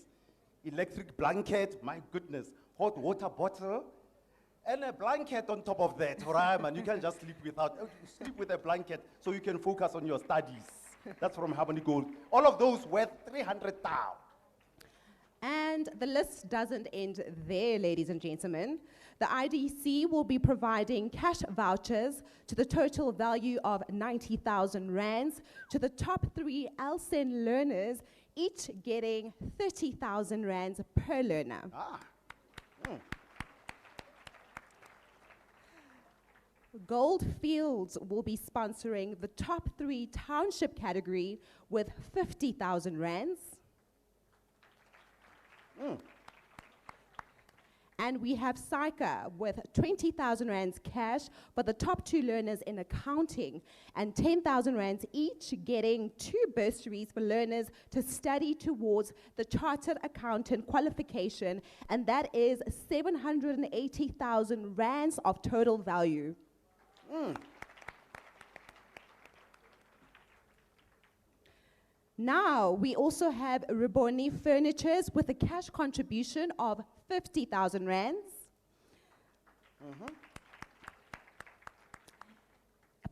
Electric blanket, my goodness, hot water bottle, and a blanket on top of that. All right, man, you can't just sleep with a blanket so you can focus on your studies. That's from Harmony Gold. All of those worth 300,000. And the list doesn't end there, ladies and gentlemen. The IDC will be providing cash vouchers to the total value of 90,000 rands to the top 3 LSEN learners, each getting 30,000 rands per learner. Goldfields will be sponsoring the top 3 township category with 50,000 rands. And we have SAICA with 20,000 rands cash for the top 2 learners in accounting, and 10,000 rands each, getting 2 bursaries for learners to study towards the chartered accountant qualification, and that is 780,000 rands of total value. Now, we also have Riboni Furnitures with a cash contribution of 50,000 rands.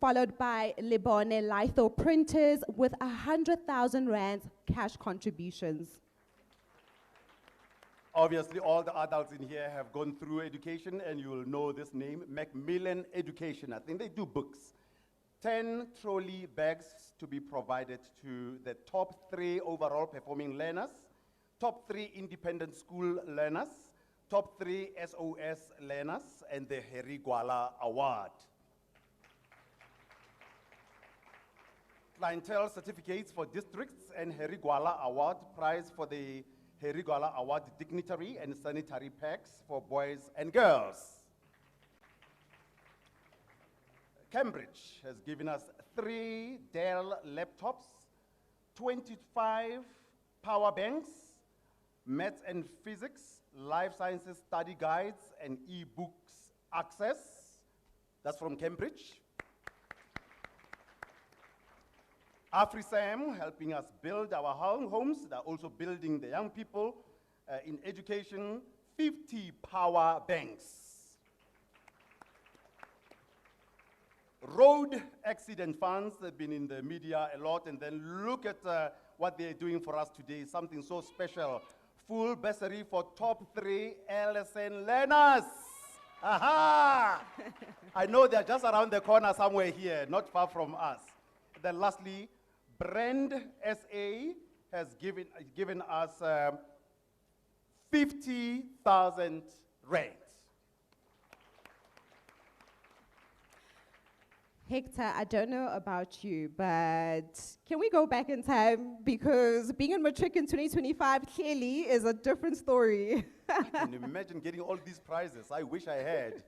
Followed by Libone Litho Printers with 100,000 rands cash contributions. Obviously, all the adults in here have gone through education, and you will know this name, Macmillan Education. I think they do books. 10 trolley bags to be provided to the top 3 overall performing learners, top 3 independent school learners, top 3 SOS learners, and the Harry Gwala Award. Clientele certificates for districts and Harry Gwala Award prize for the Harry Gwala Award dignitary and sanitary packs for boys and girls. Cambridge has given us 3 Dell laptops, 25 power banks, maths and physics, life sciences study guides, and e-books access. That's from Cambridge. AfriSam helping us build our homes. They're also building the young people in education, 50 power banks. Road accident funds have been in the media a lot, and then look at what they're doing for us today, something so special. Full bursary for top 3 LSN learners. Aha! I know they're just around the corner somewhere here, not far from us. Then lastly, Brand SA has given us 50,000 rands. Hector, I don't know about you, but can we go back in time? Because being in Matric in 2025 clearly is a different story. I can imagine getting all these prizes. I wish I had.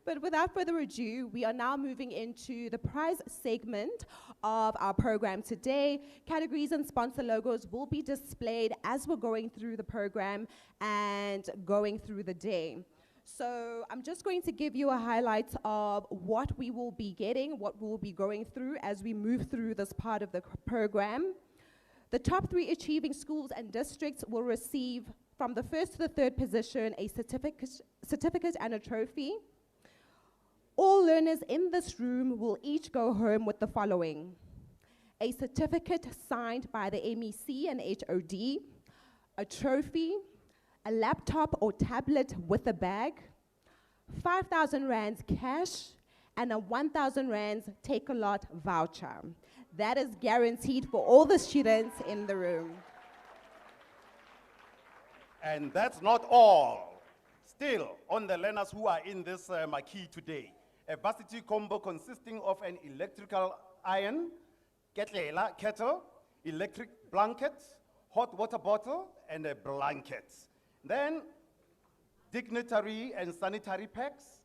But without further ado, we are now moving into the prize segment of our program today. Categories and sponsor logos will be displayed as we're going through the program and going through the day. So I'm just going to give you a highlight of what we will be getting, what we'll be going through as we move through this part of the program. The top 3 achieving schools and districts will receive, from the 1st to the 3rd position, a certificate and a trophy. All learners in this room will each go home with the following: a certificate signed by the MEC and HOD, a trophy, a laptop or tablet with a bag, 5,000 rands cash, and a 1,000 rands take-a-lot voucher. That is guaranteed for all the students in the room. And that's not all. Still, on the learners who are in this marquee today, a varsity combo consisting of an electrical iron, kettle, electric blanket, hot water bottle, and a blanket. Then, dignitary and sanitary packs,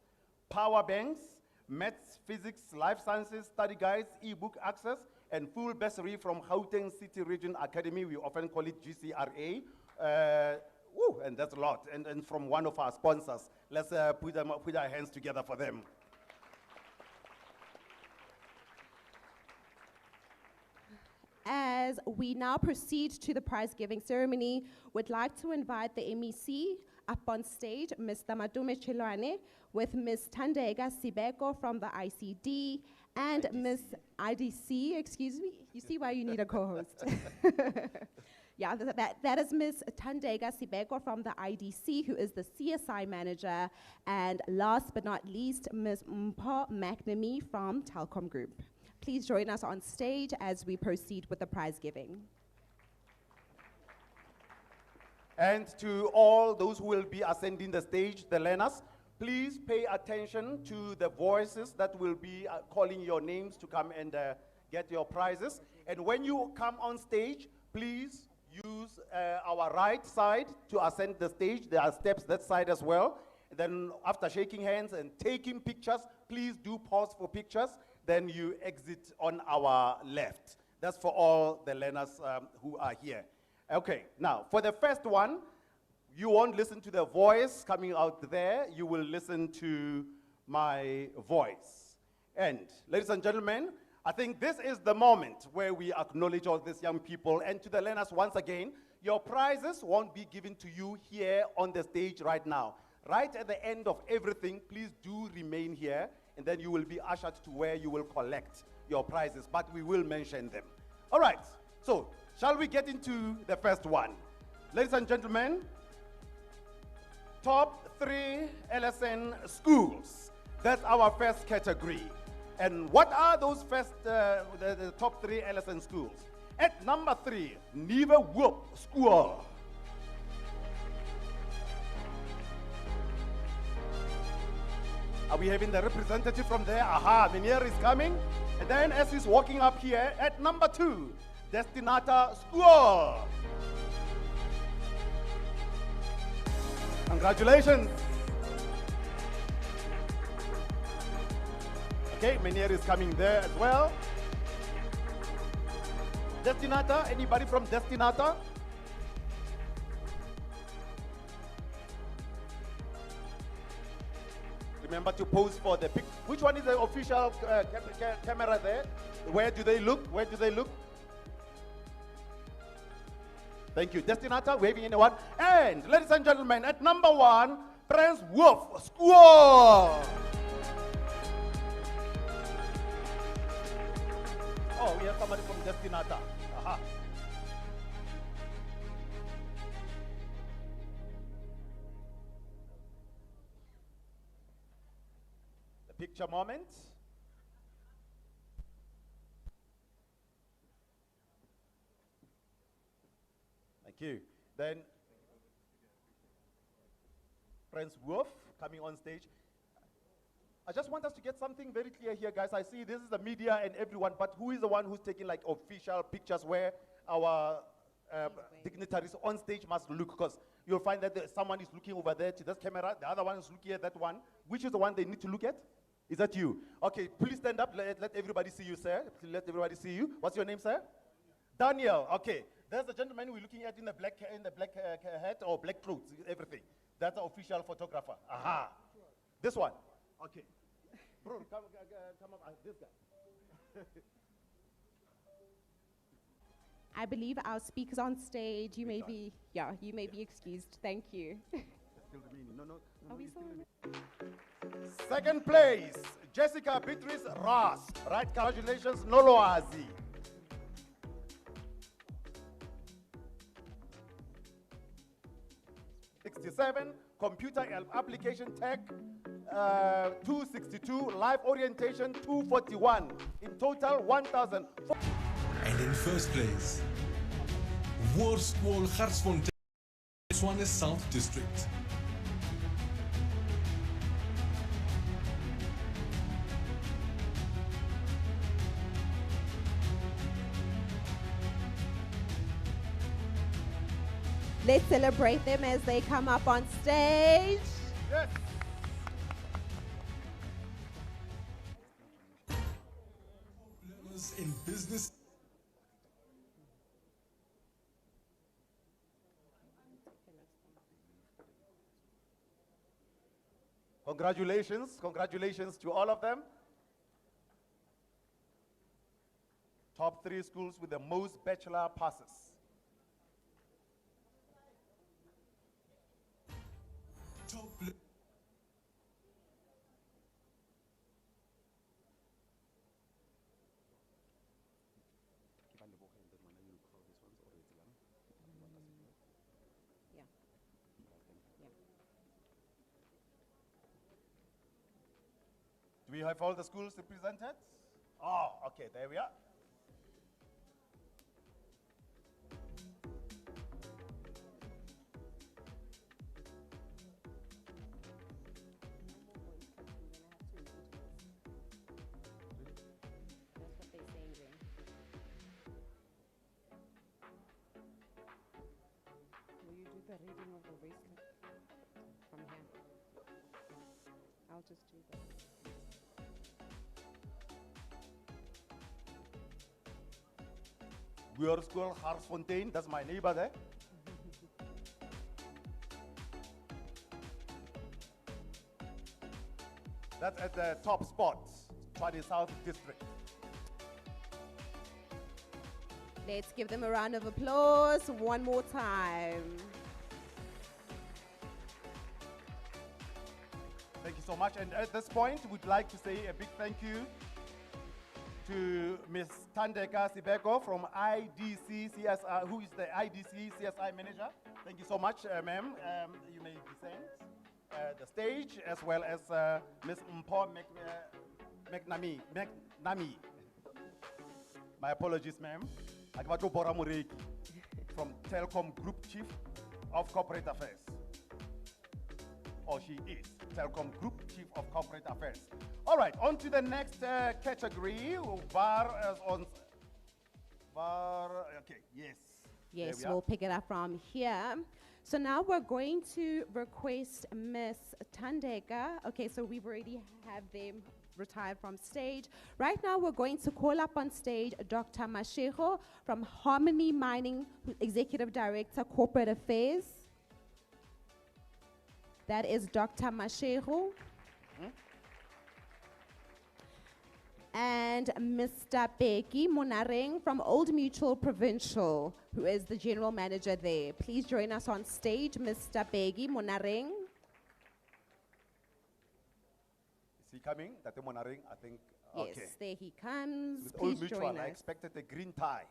power banks, maths, physics, life sciences, study guides, e-book access, and full bursary from Gauteng City Region Academy. We often call it GCRA. Woo, and that's a lot. And from one of our sponsors. Let's put our hands together for them. As we now proceed to the prize giving ceremony, would like to invite the MEC up on stage, Mr. Madume Chilwane, with Ms. Tandega Sibeko from the ICD and Ms. IDC, excuse me. You see why you need a co-host. Yeah, that is Ms. Tandega Sibeko from the IDC, who is the CSI manager, and last but not least, Ms. Mpho McNamee from Telkom Group. Please join us on stage as we proceed with the prize giving. And to all those who will be ascending the stage, the learners, please pay attention to the voices that will be calling your names to come and get your prizes. And when you come on stage, please use our right side to ascend the stage. There are steps that side as well. Then after shaking hands and taking pictures, please do pause for pictures. Then you exit on our left. That's for all the learners who are here. Okay, now for the first one, you won't listen to the voice coming out there. You will listen to my voice. And ladies and gentlemen, I think this is the moment where we acknowledge all these young people. And to the learners, once again, your prizes won't be given to you here on the stage right now. Right at the end of everything, please do remain here, and then you will be ushered to where you will collect your prizes, but we will mention them. All right, so shall we get into the first one? Ladies and gentlemen, top 3 LSN schools. That's our first category. And what are those first, the top 3 LSN schools? At number 3, Nive Whoop School. Are we having the representative from there? Aha, Menier is coming. And then as he's walking up here, at number 2, Destinata School. Congratulations. Okay, Menier is coming there as well. Destinata, anybody from Destinata? Remember to pose for the pic. Which one is the official camera there? Where do they look? Where do they look? Thank you. Destinata, waving anyone. And ladies and gentlemen, at number 1, Prince Wolf School. Oh, we have somebody from Destinata. Aha. The picture moment. Thank you. Then Prince Wolf coming on stage. I just want us to get something very clear here, guys. I see this is the media and everyone, but who is the one who's taking like official pictures where our dignitaries on stage must look? Because you'll find that someone is looking over there to this camera, the other one is looking at that one. Which is the one they need to look at? Is that you? Okay, please stand up. Let everybody see you, sir. Let everybody see you. What's your name, sir? Daniel. Okay. There's the gentleman we're looking at in the black hat or black clothes, everything. That's the official photographer. Aha. This one. Okay. Bro, come up. This guy. I believe our speakers on stage, you may be excused. Thank you. Still remaining. No. Are we still Second place, Jessica Beatrice Ross. Right, congratulations, Noloazi. Computer application tech, 262, life orientation, 241. In total, 1,000. And in first place, Woordskool Garsfontein, Swane South District. Let's celebrate them as they come up on stage. Yes. Learners in business. Congratulations, congratulations to all of them. Top 3 schools with the most bachelor passes. Top Yeah. Yeah. Do we have all the schools represented? Oh, okay, there we are. That's what they're saying there. Will you do the reading of the bracelet from here? I'll just do that. Your school, Harsfontein, that's my neighbor there. That's at the top spot, Tshwane South District. Let's give them a round of applause one more time. Thank you so much. And at this point, we'd like to say a big thank you to Ms. Thandeka Sibeko from IDC CSI, who is the IDC CSI manager. Thank you so much, ma'am. You may descend the stage, as well as Ms. Mpho McNami. My apologies, ma'am. Akibato Bora Mureki from Telkom Group Chief of Corporate Affairs. Or she is Telkom Group Chief of Corporate Affairs. All right, on to the next category. VAR is on. VAR, okay, yes. Yes, There we we'll are. pick it up from here. So now we're going to request Miss Thandeka. Okay, so we've already have them retired from stage. Right now we're going to call up on stage Dr. Mashego from Harmony Mining, Executive Director, Corporate Affairs. That is Dr. Mashego. And Mr. Beki Monareng from Old Mutual Provincial, who is the general manager there. Please join us on stage, Mr. Beki Monareng. Is he coming? Tate Monareng, I think. Yes, Okay. there he comes. With Please Old Mutual, join I us. expected a green tie.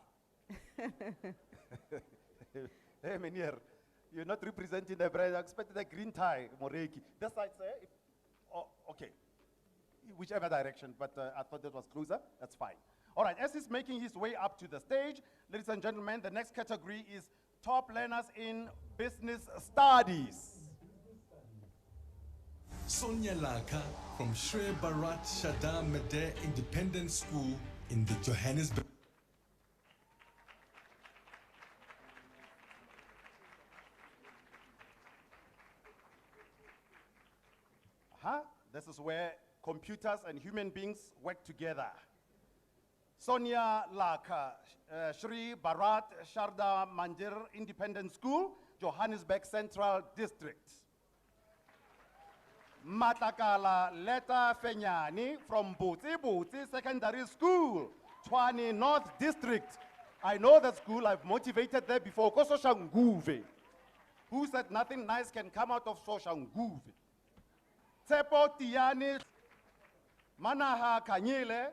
Hey, Menier, you're not representing the brand. I expected a green tie, Moreki. This side, sir? Oh, okay. Whichever direction, but I thought that was closer. That's fine. All right, as he's making his way up to the stage, ladies and gentlemen, the next category is top learners in business studies. Sonia Laka from Shre Bharat Shada Mede Independent School in the Johannesburg. This is where computers and human beings work together. Sonia Laka, Shri Bharat Sharda Mandir Independent School, Johannesburg Central District. Matakala Leta Fenyani from Butsi Secondary School, Tshwane North District. I know that school, I've motivated there before. Kososhanguve. Who said nothing nice can come out of Soshanguve? Tsepo Tiani, Manaha Kanyele,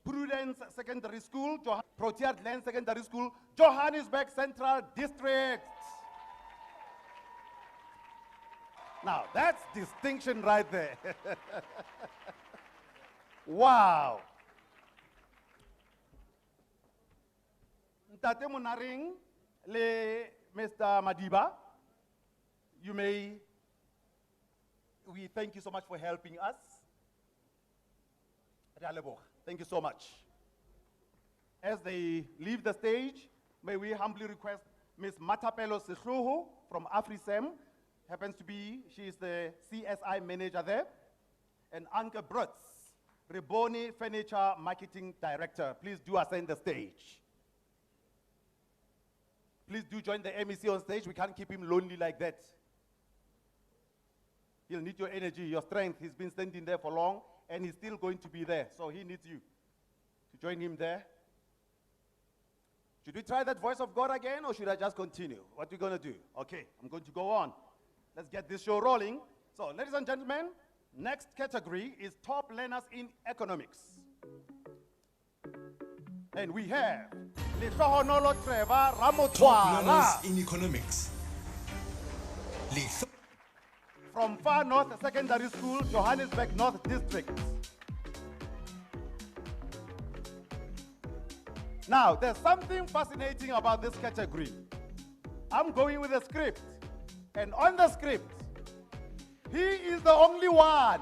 Prudence Secondary School, Proteas Land Secondary School, Johannesburg Central District. Now, that's distinction right there. Wow. Ntate Monareng le Mr. Madiba, we thank you so much for helping us. Thank you so much. As they leave the stage, may we humbly request Ms. Matapelo Sehloho from AfriSem, happens to be, she is the CSI manager there, and Anke Brutz, Reboni Furniture Marketing Director. Please do ascend the stage. Please do join the MEC on stage. We can't keep him lonely like that. He'll need your energy, your strength. He's been standing there for long, and he's still going to be there. So he needs you to join him there. Should we try that voice of God again, or should I just continue? What are we going to do? Okay, I'm going to go on. Let's get this show rolling. So, ladies and gentlemen, next category is top learners in economics. And we have Lehlohonolo Trevor Top Ramotwala learners in economics. from Far North Secondary School, Johannesburg North District. Now, there's something fascinating about this category. I'm going with a script, and on the script, he is the only one.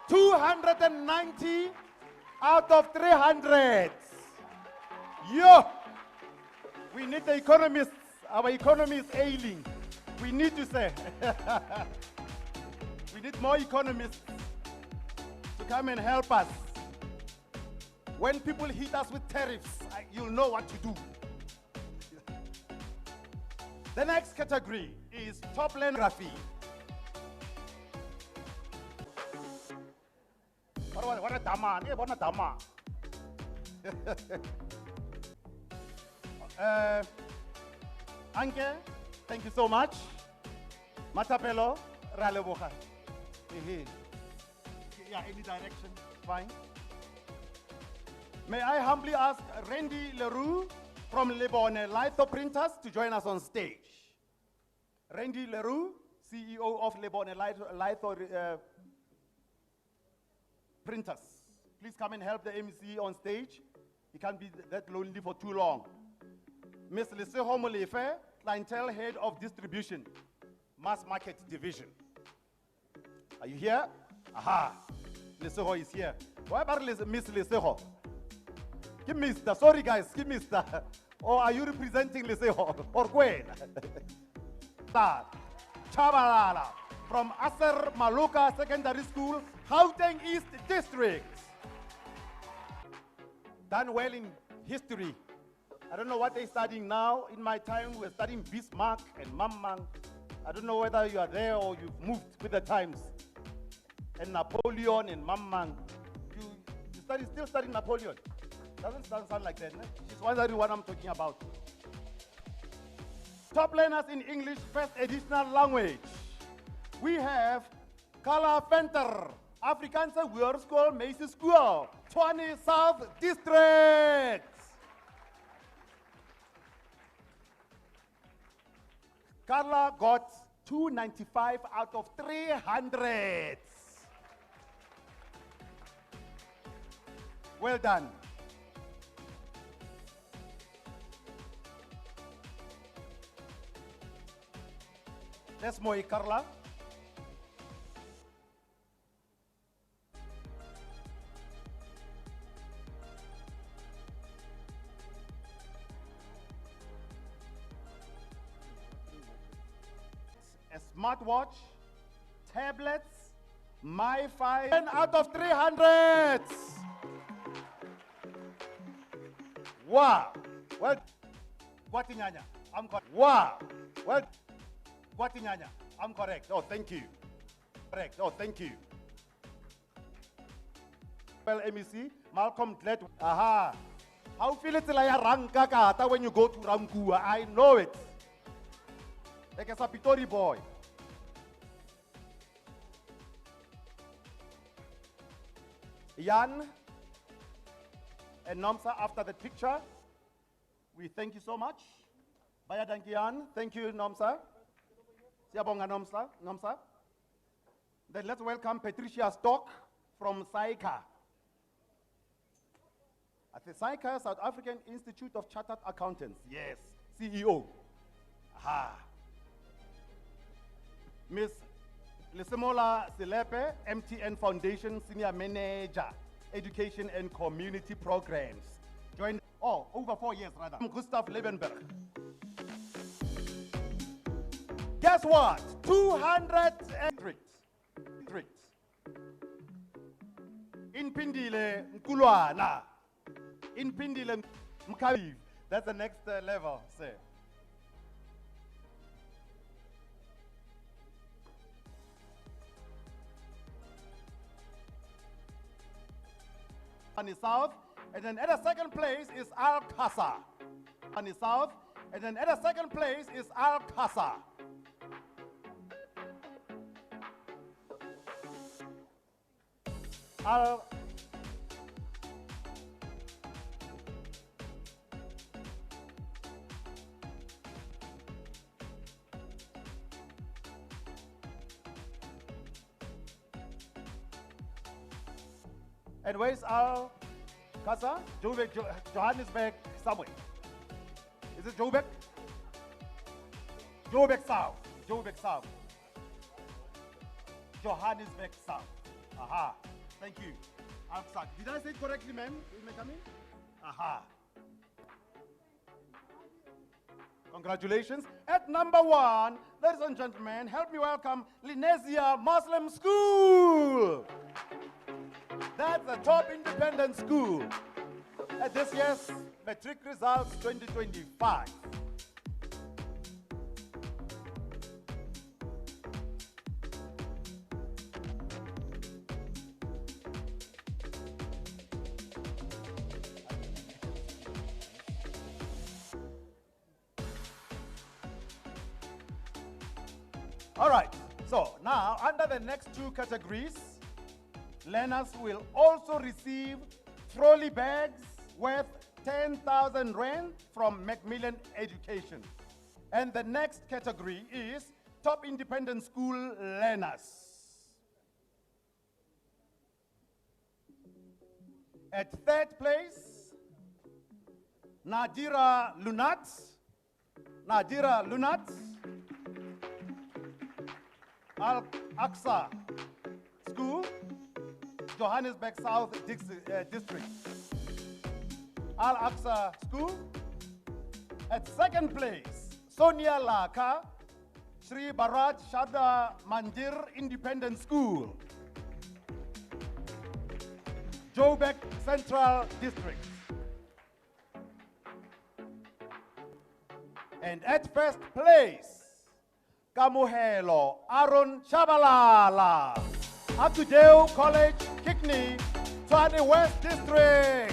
290 out of 300. Yo! We need the economists. Our economy is ailing. We need to say. We need more economists to come and help us. When people hit us with tariffs, you'll know what to do. The next category is top learnerography. What a dama, what a dama. Anke, thank you so much. Matapelo, Raleboha. Yeah, any direction, fine. May I humbly ask Randy Leroux from Lebone Litho Printers to join us on stage. Randy Leroux, CEO of Lebone Litho Printers. Please come and help the MC on stage. He can't be that lonely for too long. Ms. Leseho Molefe, Clientele Head of Distribution, Mass Market Division. Are you here? Aha, Leseho is here. Why about Miss Leseho? Give Mr. Sorry guys, give Mr. Or are you representing Leseho? Or Gwen? Chabalala from Aser Maluka Secondary School, Gauteng East District. Done well in history. I don't know what they're studying now. In my time, we were studying Bismarck and Mammang. I don't know whether you are there or you've moved with the times. And Napoleon and Mammang. You still study Napoleon. Doesn't sound like that, né? She's wondering what I'm talking about. Top learners in English first additional language. We have Kala Venter, Afrikaanse Hoërskool, Meisje School, Tshwane South District. Carla got 295 out of 300. Well done. Let's more, Carla. A smartwatch, tablets, MiFi, 10 out of 300. Wow. Well, Guatinyanya, I'm correct. Wow. Well, Guatinyanya, I'm correct. Oh, thank you. Correct. Oh, thank you. Well, MEC, Malcolm Glad. Aha. How feel it like a rankaka when you go to Ramkua? I know it. Like a Sapitori boy. Jan and Nomsa, after the picture, we thank you so much. Baya danki Jan. Thank you, Nomsa. Siyabonga Nomsa. Then let's welcome Patricia Stock from SAICA. At the SAICA, South African Institute of Chartered Accountants. Yes, CEO. Aha. Miss Lesemola Selepe, MTN Foundation Senior Manager, Education and Community Programs. Joined, over 4 years rather. Gustav Levenberg. Guess what? 200 streets. In Pindile Nkulwana. In Pindile Mkaviv. That's the next level, sir. Johannes South. And then at the second place is Al Khasa. Johannes South. And then at the second place is Al Khasa. Al And where's Al Khasa? Johannesburg somewhere. Is it Joburg? Joburg South. Joburg South. Johannesburg South. Aha. Thank you. Al Khasa. Did I say it correctly, ma'am? You may come in. Aha. Congratulations. At number 1, ladies and gentlemen, help me welcome Linesia Muslim School. That's the top independent school at this year's Matric Results 2025. All right, so now under the next 2 categories, learners will also receive trolley bags worth 10,000 Rand from Macmillan Education. And the next category is top independent school learners. At 3rd place, Nadira Lunat. Nadira Lunat. Al Aqsa School, Johannesburg South District. Al Aqsa School. At 2nd place, Sonia Laka, Sri Bharat Shada Mandir Independent School, Joburg Central District. And at 1st place, Kamuhelo Aaron Shabalala, Atudeu College, Kikni, Tshwane West District,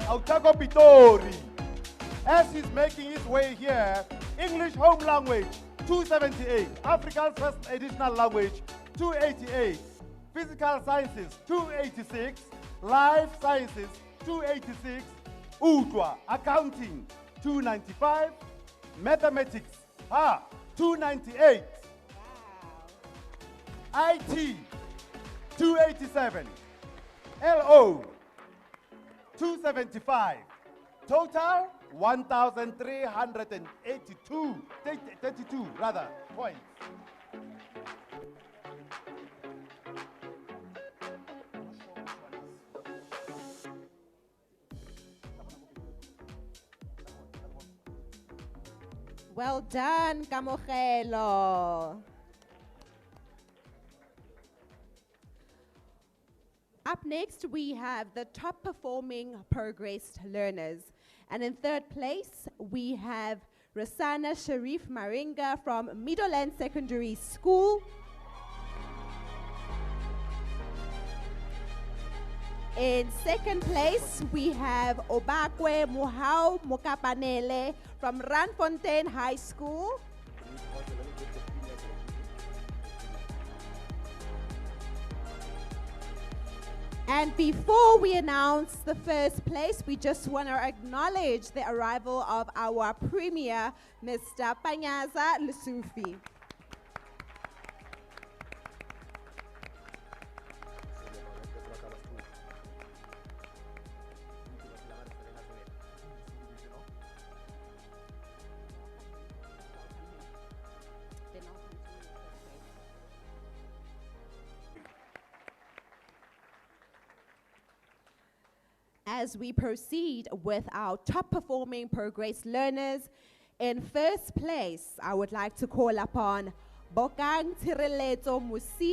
Otago Pitori. As he's making his way here, English Home Language, 278, Afrikaans First Additional Language, 288, Physical Sciences, 286, Life Sciences, 286, Utwa, Accounting, 295, Mathematics, 298. Wow. IT, 287. LO, 275. Total, 1,382, 32 rather, points. Well done, Kamogelo. Up next, we have the top performing progressed learners. And in 3rd place, we have Rasana Sharif Maringa from Meadowland Secondary School. In 2nd place, we have Obakwe Muhau Mokapanele from Randfontein High School. And before we announce the 1st place, we just want to acknowledge the arrival of our premier, Mr. Panyaza Lusufi. As we proceed with our top performing progress learners, in 1st place, I would like to call upon Bokang Tireleto Musi.